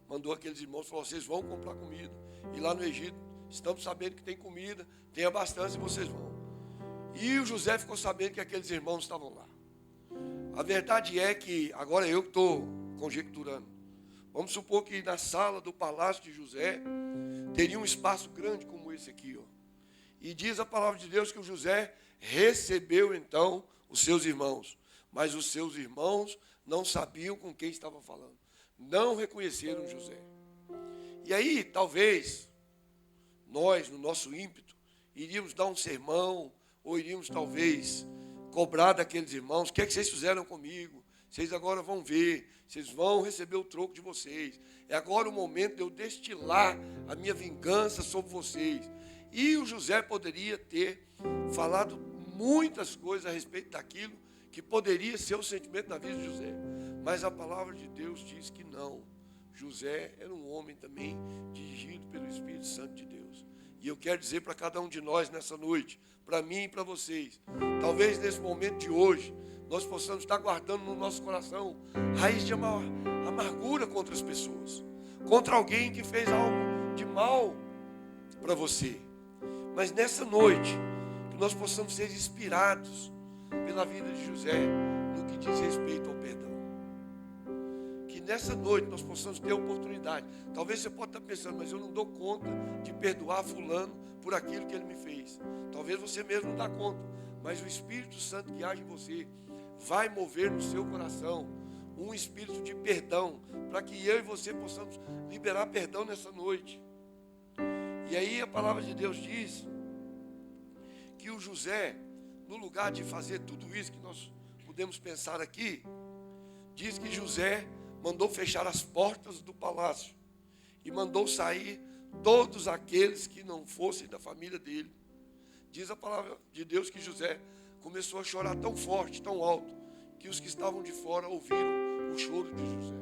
mandou aqueles irmãos, falou, vocês vão comprar comida. E lá no Egito, estamos sabendo que tem comida, tem abastância e vocês vão. E o José ficou sabendo que aqueles irmãos estavam lá. A verdade é que, agora eu estou conjecturando, vamos supor que na sala do palácio de José teria um espaço grande como esse aqui, ó. E diz a palavra de Deus que o José recebeu então os seus irmãos, mas os seus irmãos não sabiam com quem estavam falando, não reconheceram José. E aí, talvez, nós, no nosso ímpeto, iríamos dar um sermão, ou iríamos talvez cobrar daqueles irmãos, o que é que vocês fizeram comigo? Vocês agora vão ver, vocês vão receber o troco de vocês. É agora o momento de eu destilar a minha vingança sobre vocês. E o José poderia ter falado muitas coisas a respeito daquilo que poderia ser o sentimento da vida de José. Mas a palavra de Deus diz que não. José era um homem também dirigido pelo Espírito Santo de Deus. E eu quero dizer para cada um de nós nessa noite, para mim e para vocês, talvez nesse momento de hoje, nós possamos estar guardando no nosso coração raiz de amargura contra as pessoas, contra alguém que fez algo de mal para você. Mas nessa noite, que nós possamos ser inspirados pela vida de José no que diz respeito ao perdão. Que nessa noite nós possamos ter a oportunidade. Talvez você possa estar pensando, mas eu não dou conta de perdoar fulano por aquilo que ele me fez. Talvez você mesmo não dá conta, mas o Espírito Santo que age em você vai mover no seu coração um espírito de perdão, para que eu e você possamos liberar perdão nessa noite. E aí a palavra de Deus diz que o José, no lugar de fazer tudo isso que nós podemos pensar aqui, diz que José mandou fechar as portas do palácio e mandou sair todos aqueles que não fossem da família dele. Diz a palavra de Deus que José começou a chorar tão forte, tão alto, que os que estavam de fora ouviram o choro de José.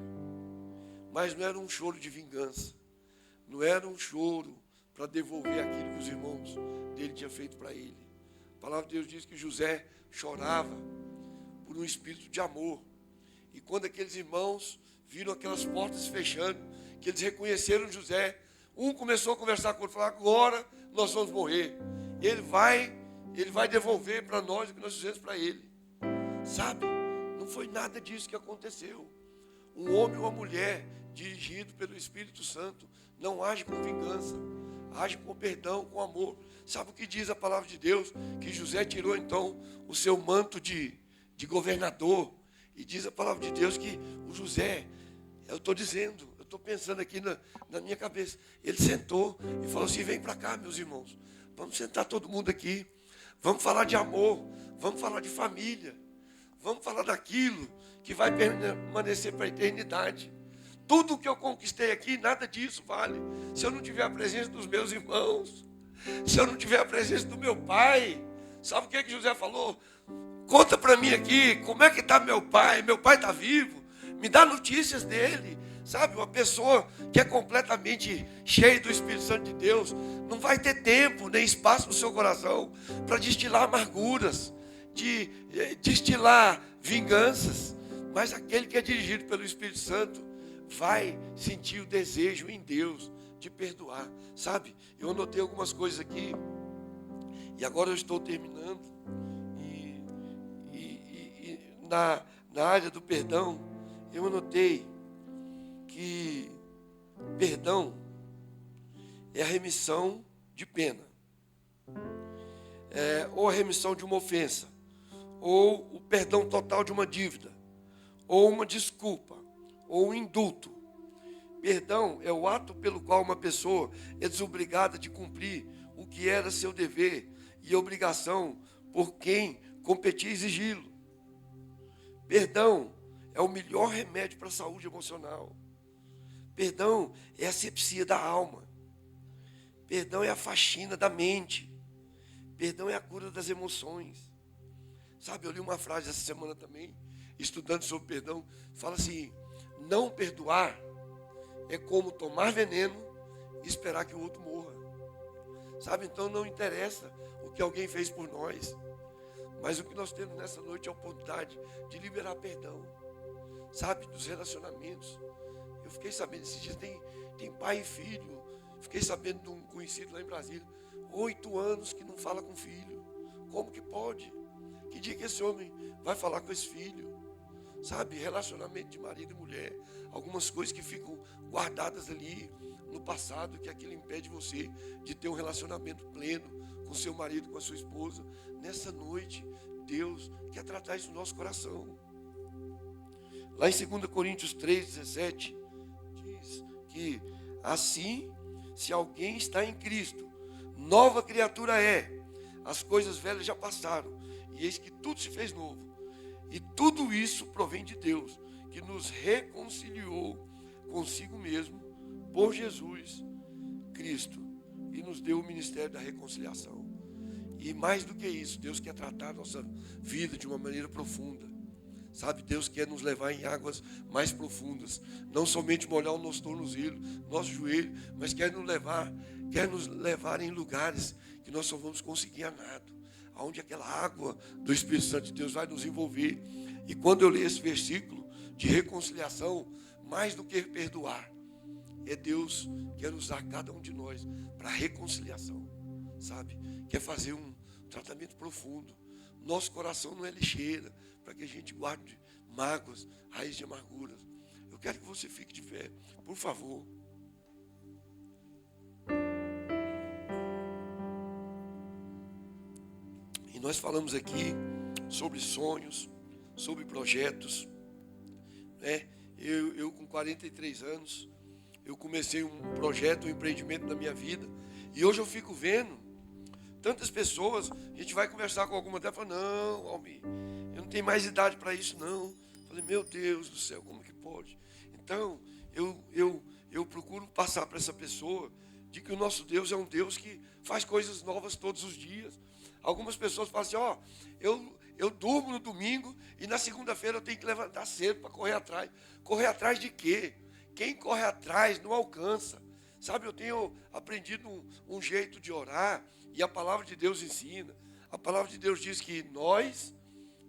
Mas não era um choro de vingança, não era um choro para devolver aquilo que os irmãos dele tinham feito para ele. A palavra de Deus diz que José chorava por um espírito de amor. E quando aqueles irmãos viram aquelas portas fechando, que eles reconheceram José, um começou a conversar com o outro, falar, agora nós vamos morrer. Ele vai devolver para nós o que nós fizemos para ele. Sabe, não foi nada disso que aconteceu. Um homem ou uma mulher dirigido pelo Espírito Santo não age com vingança, age com perdão, com amor. Sabe o que diz a palavra de Deus? Que José tirou então o seu manto de governador. E diz a palavra de Deus que o José, eu estou pensando aqui na minha cabeça. Ele sentou e falou assim, vem para cá, meus irmãos. Vamos sentar todo mundo aqui. Vamos falar de amor. Vamos falar de família. Vamos falar daquilo que vai permanecer para a eternidade. Tudo que eu conquistei aqui, nada disso vale. Se eu não tiver a presença dos meus irmãos, se eu não tiver a presença do meu pai. Sabe o que José falou? Conta para mim aqui, como é que está meu pai? Meu pai está vivo? Me dá notícias dele. Sabe, uma pessoa que é completamente cheia do Espírito Santo de Deus, não vai ter tempo nem espaço no seu coração para destilar amarguras, de destilar vinganças. Mas aquele que é dirigido pelo Espírito Santo vai sentir o desejo em Deus de perdoar. Sabe, eu anotei algumas coisas aqui, e agora eu estou terminando. Na área do perdão, eu anotei que perdão é a remissão de pena, ou a remissão de uma ofensa, ou o perdão total de uma dívida, ou uma desculpa, ou um indulto. Perdão é o ato pelo qual uma pessoa é desobrigada de cumprir o que era seu dever e obrigação por quem competia exigi-lo. Perdão é o melhor remédio para a saúde emocional. Perdão é a asepsia da alma. Perdão é a faxina da mente. Perdão é a cura das emoções. Sabe, eu li uma frase essa semana também, estudando sobre perdão, fala assim: não perdoar é como tomar veneno e esperar que o outro morra. Sabe, então não interessa o que alguém fez por nós, mas o que nós temos nessa noite é a oportunidade de liberar perdão, sabe, dos relacionamentos. Eu fiquei sabendo, esses dias tem pai e filho, fiquei sabendo de um conhecido lá em Brasília, 8 anos que não fala com o filho. Como que pode? Que dia que esse homem vai falar com esse filho? Sabe, relacionamento de marido e mulher, algumas coisas que ficam guardadas ali no passado, que aquilo impede você de ter um relacionamento pleno com seu marido, com a sua esposa. Nessa noite, Deus quer tratar isso no nosso coração. Lá em 2 Coríntios 3,17, diz que assim, se alguém está em Cristo, nova criatura é. As coisas velhas já passaram, e eis que tudo se fez novo. E tudo isso provém de Deus, que nos reconciliou consigo mesmo, por Jesus Cristo, e nos deu o ministério da reconciliação. E mais do que isso, Deus quer tratar a nossa vida de uma maneira profunda. Sabe, Deus quer nos levar em águas mais profundas, não somente molhar o nosso tornozelo, nosso joelho, mas quer nos levar em lugares que nós só vamos conseguir a nado, onde aquela água do Espírito Santo de Deus vai nos envolver. E quando eu leio esse versículo de reconciliação, mais do que perdoar, é Deus que quer usar cada um de nós para reconciliação, sabe? Quer fazer um tratamento profundo. Nosso coração não é lixeira para que a gente guarde mágoas, raízes de amarguras. Eu quero que você fique de pé, por favor. E nós falamos aqui sobre sonhos, sobre projetos, né? Eu com 43 anos, eu comecei um projeto, um empreendimento na minha vida, e hoje eu fico vendo tantas pessoas. A gente vai conversar com alguma delas e fala: não, Almir, eu não tenho mais idade para isso, não. Eu falei: meu Deus do céu, como que pode? Então, eu procuro passar para essa pessoa de que o nosso Deus é um Deus que faz coisas novas todos os dias. Algumas pessoas falam assim: eu durmo no domingo e na segunda-feira eu tenho que levantar cedo para correr atrás. Correr atrás de quê? Quem corre atrás não alcança. Sabe, eu tenho aprendido um jeito de orar, e a palavra de Deus ensina. A palavra de Deus diz que nós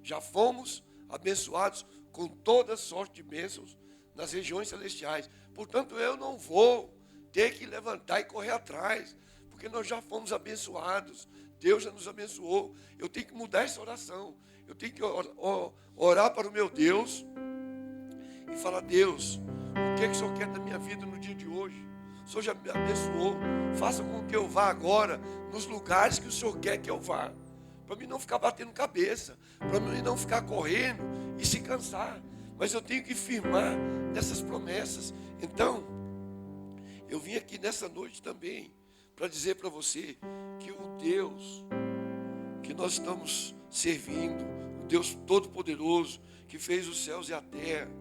já fomos abençoados com toda sorte de bênçãos nas regiões celestiais. Portanto, eu não vou ter que levantar e correr atrás, porque nós já fomos abençoados. Deus já nos abençoou. Eu tenho que mudar essa oração. Eu tenho que orar para o meu Deus e falar: Deus, o que é que o Senhor quer da minha vida no dia de hoje? O Senhor já me abençoou. Faça com que eu vá agora nos lugares que o Senhor quer que eu vá. Para mim não ficar batendo cabeça, para mim não ficar correndo e se cansar. Mas eu tenho que firmar nessas promessas. Então, eu vim aqui nessa noite também para dizer para você que o Deus que nós estamos servindo, o Deus Todo-Poderoso, que fez os céus e a terra,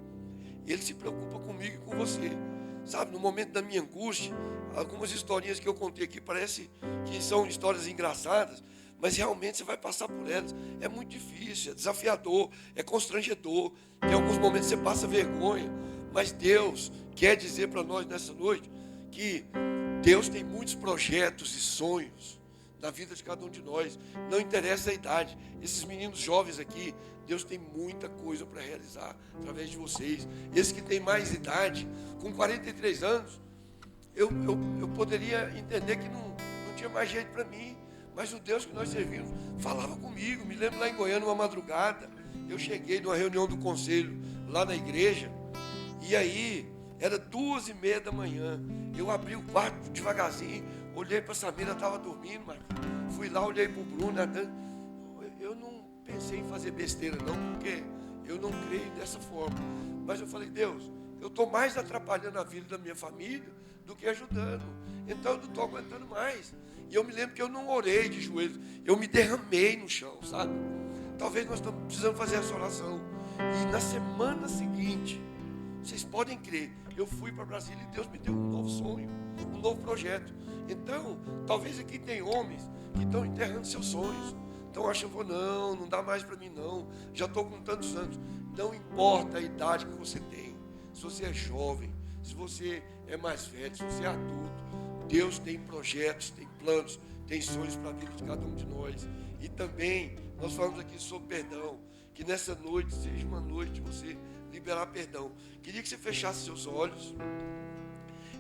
Ele se preocupa comigo e com você. Sabe, no momento da minha angústia, algumas historinhas que eu contei aqui parece que são histórias engraçadas, mas realmente você vai passar por elas. É muito difícil, é desafiador, é constrangedor. Tem alguns momentos que você passa vergonha, mas Deus quer dizer para nós nessa noite que Deus tem muitos projetos e sonhos na vida de cada um de nós. Não interessa a idade. Esses meninos jovens aqui, Deus tem muita coisa para realizar através de vocês. Esses que têm mais idade, com 43 anos, eu poderia entender que não tinha mais jeito para mim. Mas o Deus que nós servimos falava comigo. Me lembro lá em Goiânia, uma madrugada, eu cheguei numa reunião do conselho lá na igreja, e aí era 2h30 da manhã. Eu abri o quarto devagarzinho, olhei para a Samira, estava dormindo, mas fui lá, olhei para o Bruno. Eu não pensei em fazer besteira não, porque eu não creio dessa forma. Mas eu falei, Deus, eu estou mais atrapalhando a vida da minha família do que ajudando. Então eu não estou aguentando mais. E eu me lembro que eu não orei de joelhos, eu me derramei no chão, sabe? Talvez nós precisamos fazer essa oração. E na semana seguinte, vocês podem crer, eu fui para Brasília e Deus me deu um novo sonho, um novo projeto. Então, talvez aqui tem homens que estão enterrando seus sonhos, estão achando, não dá mais para mim não, já estou com tantos anos. Não importa a idade que você tem, se você é jovem, se você é mais velho, se você é adulto, Deus tem projetos, tem planos, tem sonhos para a vida de cada um de nós. E também, nós falamos aqui sobre perdão, que nessa noite seja uma noite de você liberar perdão. Queria que você fechasse seus olhos.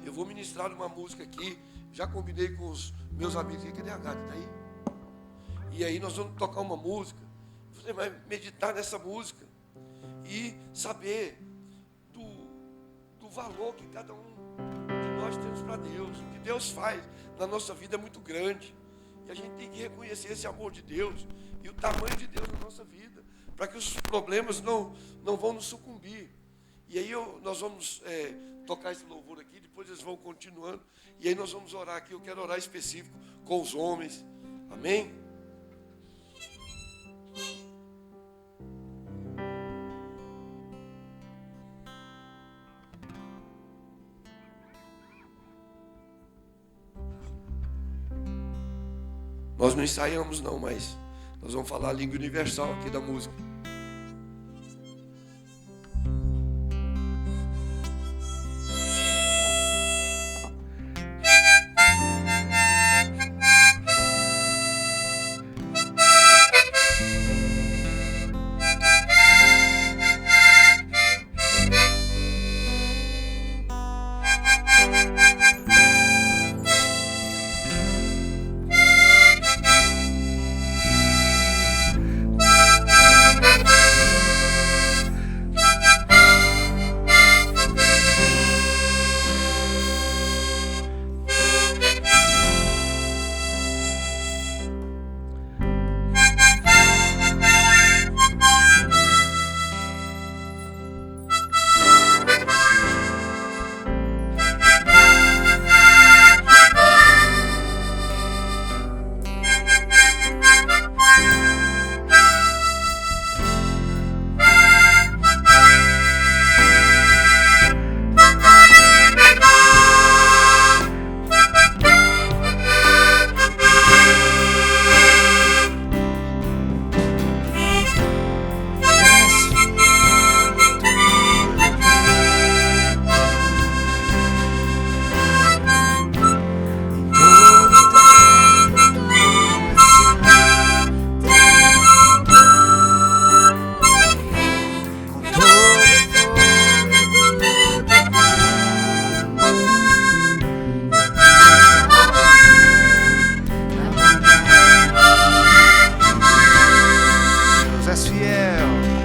Eu vou ministrar uma música aqui, já combinei com os meus amigos aqui. Cadê a gata? Está aí? E aí nós vamos tocar uma música. Você vai meditar nessa música e saber do valor que cada um de nós temos para Deus. O que Deus faz na nossa vida é muito grande. E a gente tem que reconhecer esse amor de Deus e o tamanho de Deus na nossa vida, para que os problemas não vão nos sucumbir. E aí nós vamos tocar esse louvor aqui, depois eles vão continuando, e aí nós vamos orar aqui. Eu quero orar específico com os homens. Amém? Nós não ensaiamos não, mas nós vamos falar a língua universal aqui da música.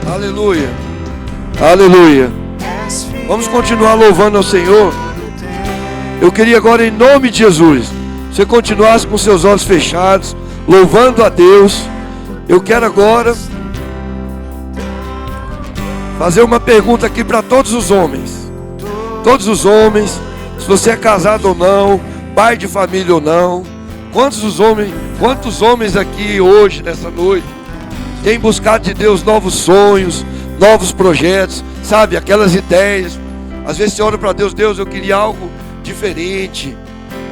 Aleluia, aleluia. Vamos continuar louvando ao Senhor. Eu queria agora, em nome de Jesus, você continuasse com seus olhos fechados, louvando a Deus. Eu quero agora fazer uma pergunta aqui para todos os homens. Todos os homens, se você é casado ou não, pai de família ou não. Quantos homens aqui hoje, nessa noite, têm buscado de Deus novos sonhos, novos projetos, sabe, aquelas ideias. Às vezes você ora para Deus, Deus, eu queria algo diferente,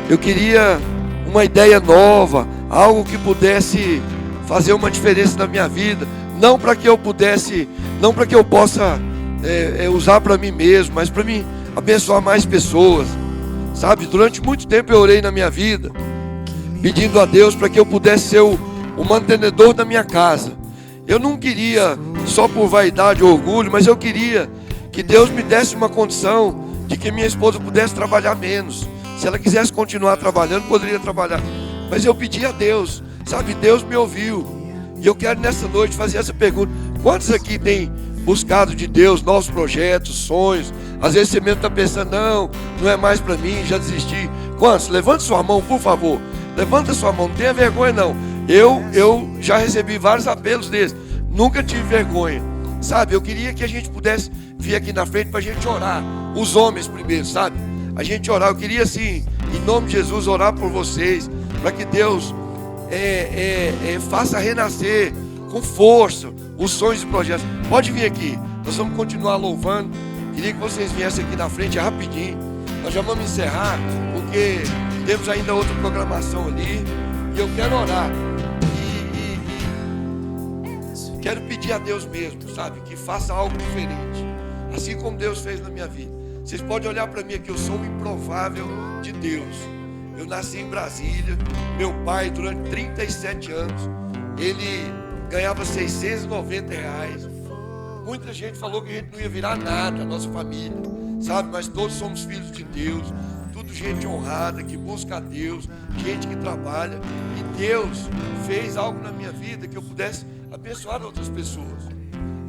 eu queria uma ideia nova, algo que pudesse fazer uma diferença na minha vida, não para que eu possa usar para mim mesmo, mas para mim abençoar mais pessoas, sabe? Durante muito tempo eu orei na minha vida, pedindo a Deus para que eu pudesse ser o mantenedor da minha casa. Eu não queria só por vaidade ou orgulho, mas eu queria que Deus me desse uma condição de que minha esposa pudesse trabalhar menos. Se ela quisesse continuar trabalhando, poderia trabalhar. Mas eu pedi a Deus, sabe, Deus me ouviu. E eu quero nessa noite fazer essa pergunta: quantos aqui têm buscado de Deus novos projetos, sonhos? Às vezes você mesmo está pensando, não é mais para mim, já desisti. Quantos? Levante sua mão, por favor. Levanta sua mão, não tenha vergonha não. Eu já recebi vários apelos desses, nunca tive vergonha. Sabe, eu queria que a gente pudesse vir aqui na frente para a gente orar. Os homens primeiro, sabe? A gente orar. Eu queria assim, em nome de Jesus, orar por vocês, para que Deus faça renascer com força os sonhos e projetos. Pode vir aqui, nós vamos continuar louvando. Queria que vocês viessem aqui na frente rapidinho. Nós já vamos encerrar, porque temos ainda outra programação ali. E eu quero orar. E quero pedir a Deus mesmo, sabe? Que faça algo diferente. Assim como Deus fez na minha vida. Vocês podem olhar para mim aqui, eu sou um improvável de Deus. Eu nasci em Brasília. Meu pai, durante 37 anos, ele ganhava R$690. Muita gente falou que a gente não ia virar nada, a nossa família, sabe? Mas todos somos filhos de Deus, tudo gente honrada, que busca a Deus, gente que trabalha. E Deus fez algo na minha vida que eu pudesse abençoar outras pessoas.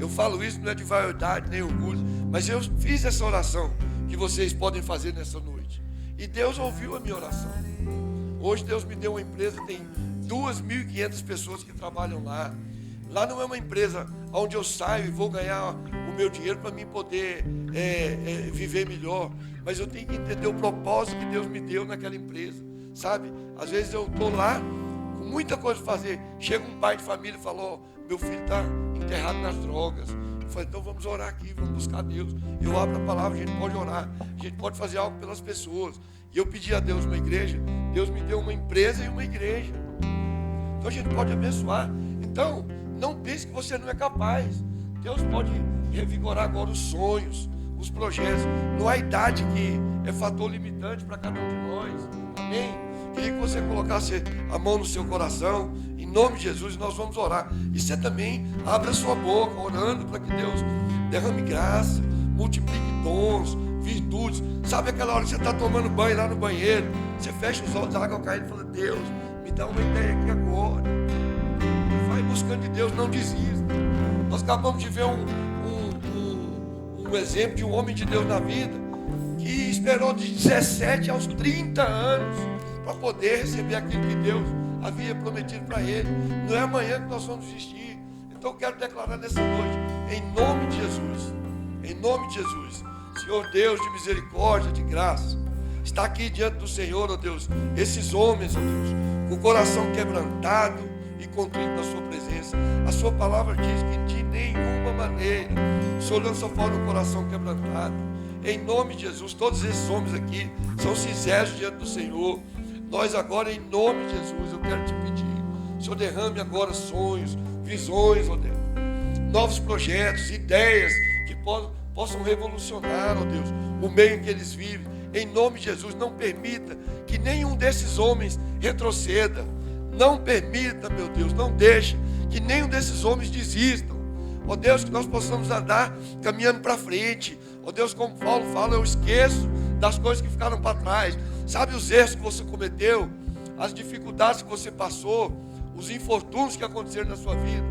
Eu falo isso não é de vaidade nem orgulho, mas eu fiz essa oração que vocês podem fazer nessa noite. E Deus ouviu a minha oração. Hoje Deus me deu uma empresa, tem 2.500 pessoas que trabalham lá. Lá não é uma empresa onde eu saio e vou ganhar o meu dinheiro para mim poder viver melhor. Mas eu tenho que entender o propósito que Deus me deu naquela empresa, sabe? Às vezes eu estou lá com muita coisa para fazer. Chega um pai de família e fala, meu filho está enterrado nas drogas. Eu falo, então vamos orar aqui, vamos buscar Deus. Eu abro a palavra, a gente pode orar, a gente pode fazer algo pelas pessoas. E eu pedi a Deus uma igreja, Deus me deu uma empresa e uma igreja. Então a gente pode abençoar. Então, não pense que você não é capaz. Deus pode revigorar agora os sonhos, os projetos. Não há idade que é fator limitante para cada um de nós. Amém? Queria que você colocasse a mão no seu coração. Em nome de Jesus, nós vamos orar. E você também abra a sua boca, orando para que Deus derrame graça, multiplique dons, virtudes. Sabe aquela hora que você está tomando banho lá no banheiro, você fecha os olhos, a água caindo e fala, Deus, me dá uma ideia aqui agora. Vai buscando de Deus, não desista. Nós acabamos de ver um exemplo de um homem de Deus na vida, que esperou de 17 aos 30 anos para poder receber aquilo que Deus havia prometido para ele. Não é amanhã que nós vamos desistir. Então eu quero declarar nessa noite, em nome de Jesus, Senhor Deus de misericórdia, de graça, está aqui diante do Senhor, ó Deus, esses homens, ó Deus, com o coração quebrantado e contrito na sua presença. A sua palavra diz que de nenhuma maneira o Senhor lança fora o coração quebrantado. Em nome de Jesus, todos esses homens aqui são sinceros diante do Senhor. Nós agora, em nome de Jesus, eu quero te pedir, o Senhor derrame agora sonhos, visões, ó Deus, novos projetos, ideias que possam revolucionar, ó Deus, o meio em que eles vivem. Em nome de Jesus, não permita que nenhum desses homens retroceda. Não permita, meu Deus, não deixe que nenhum desses homens desistam. Ó Deus, que nós possamos andar caminhando para frente. Ó Deus, como Paulo fala, eu esqueço das coisas que ficaram para trás. Sabe os erros que você cometeu, as dificuldades que você passou, os infortúnios que aconteceram na sua vida.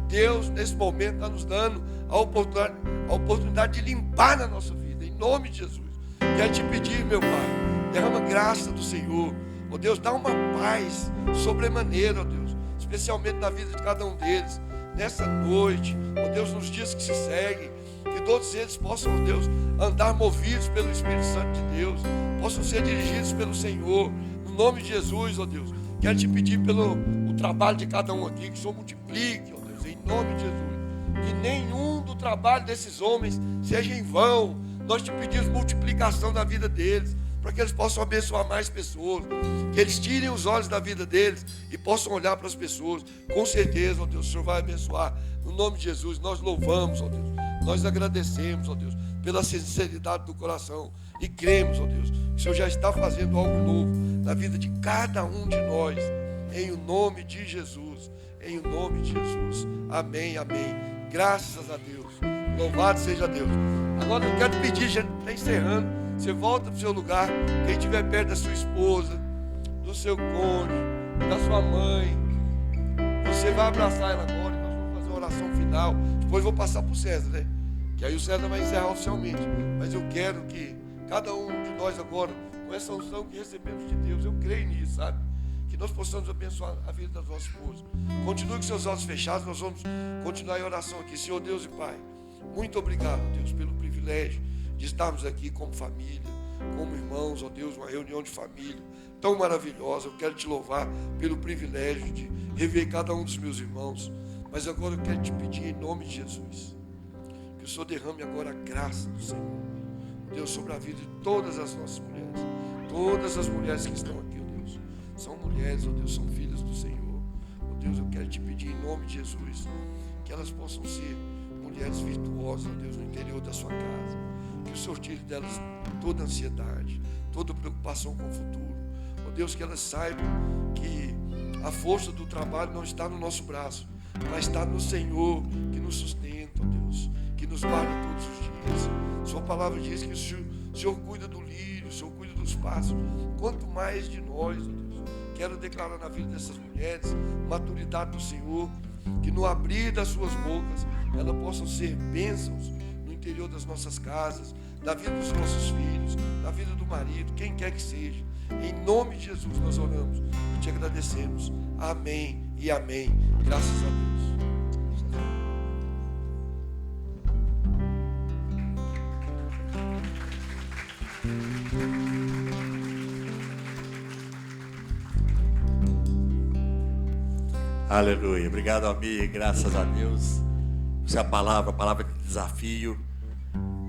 Deus, nesse momento, está nos dando a oportunidade de limpar na nossa vida. Em nome de Jesus. Quero te pedir, meu Pai, derrama graça do Senhor. Ó Deus, dá uma paz sobremaneira, ó Deus, especialmente na vida de cada um deles, nessa noite, ó Deus, nos dias que se seguem, que todos eles possam, ó Deus, andar movidos pelo Espírito Santo de Deus, possam ser dirigidos pelo Senhor, no nome de Jesus, ó Deus. Quero te pedir pelo trabalho de cada um aqui, que o Senhor multiplique, ó Deus, em nome de Jesus, que nenhum do trabalho desses homens seja em vão. Nós te pedimos multiplicação na vida deles, para que eles possam abençoar mais pessoas, que eles tirem os olhos da vida deles e possam olhar para as pessoas. Com certeza, ó Deus, o Senhor vai abençoar. No nome de Jesus, nós louvamos, ó Deus, nós agradecemos, ó Deus, pela sinceridade do coração e cremos, ó Deus, que o Senhor já está fazendo algo novo na vida de cada um de nós, em o nome de Jesus, em o nome de Jesus. Amém, amém. Graças a Deus. Louvado seja Deus. Agora eu quero pedir, já está encerrando, você volta para o seu lugar, quem estiver perto da sua esposa, do seu cônjuge, da sua mãe, você vai abraçar ela agora e nós vamos fazer uma oração final. Depois eu vou passar para o César, né? Que aí o César vai encerrar oficialmente. Mas eu quero que cada um de nós agora, com essa unção que recebemos de Deus, eu creio nisso, sabe? Que nós possamos abençoar a vida das nossas esposas. Continue com seus olhos fechados, nós vamos continuar em oração aqui. Senhor Deus e Pai, muito obrigado, Deus, pelo privilégio de estarmos aqui como família, como irmãos, ó Deus, uma reunião de família tão maravilhosa. Eu quero te louvar pelo privilégio de rever cada um dos meus irmãos. Mas agora eu quero te pedir em nome de Jesus, que o Senhor derrame agora a graça do Senhor, Deus, sobre a vida de todas as nossas mulheres. Todas as mulheres que estão aqui, ó Deus, são mulheres, ó Deus, são filhas do Senhor. Ó Deus, eu quero te pedir em nome de Jesus, que elas possam ser mulheres virtuosas, ó Deus, no interior da sua casa. Que o Senhor tire delas toda ansiedade, toda preocupação com o futuro. Ó Deus, que elas saibam que a força do trabalho não está no nosso braço, mas está no Senhor que nos sustenta, ó Deus, que nos guarda todos os dias. Sua palavra diz que o Senhor cuida do lírio, o Senhor cuida dos pássaros. Quanto mais de nós, ó Deus, quero declarar na vida dessas mulheres maturidade do Senhor, que no abrir das suas bocas elas possam ser bênçãos no interior das nossas casas, na vida dos nossos filhos, na vida do marido, quem quer que seja. Em nome de Jesus nós oramos e te agradecemos. Amém e amém. Graças a Deus. Aleluia. Obrigado, amigo. Graças a Deus. Essa é a palavra de desafio.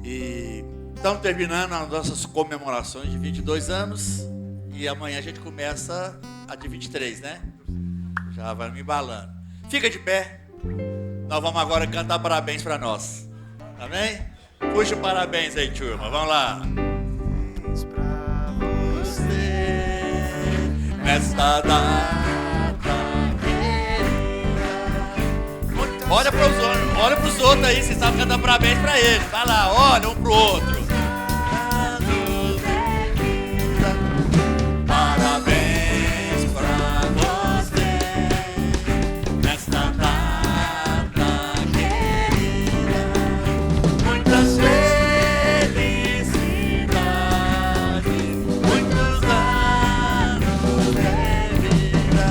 E estamos terminando as nossas comemorações de 22 anos. E amanhã a gente começa a de 23, né? Já vai me embalando. Fica de pé. Nós vamos agora cantar parabéns para nós. Amém? Puxa o parabéns aí, turma. Vamos lá. Parabéns pra você Nesta data. Olha para os outros aí, vocês sabem cantar parabéns para eles. Vai lá, olha um pro outro. Parabéns para você nesta data querida. Muitas felicidades, muitos anos de vida.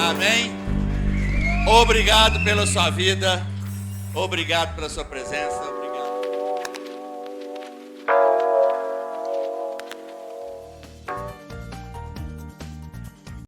Amém? Obrigado pela sua vida, obrigado pela sua presença.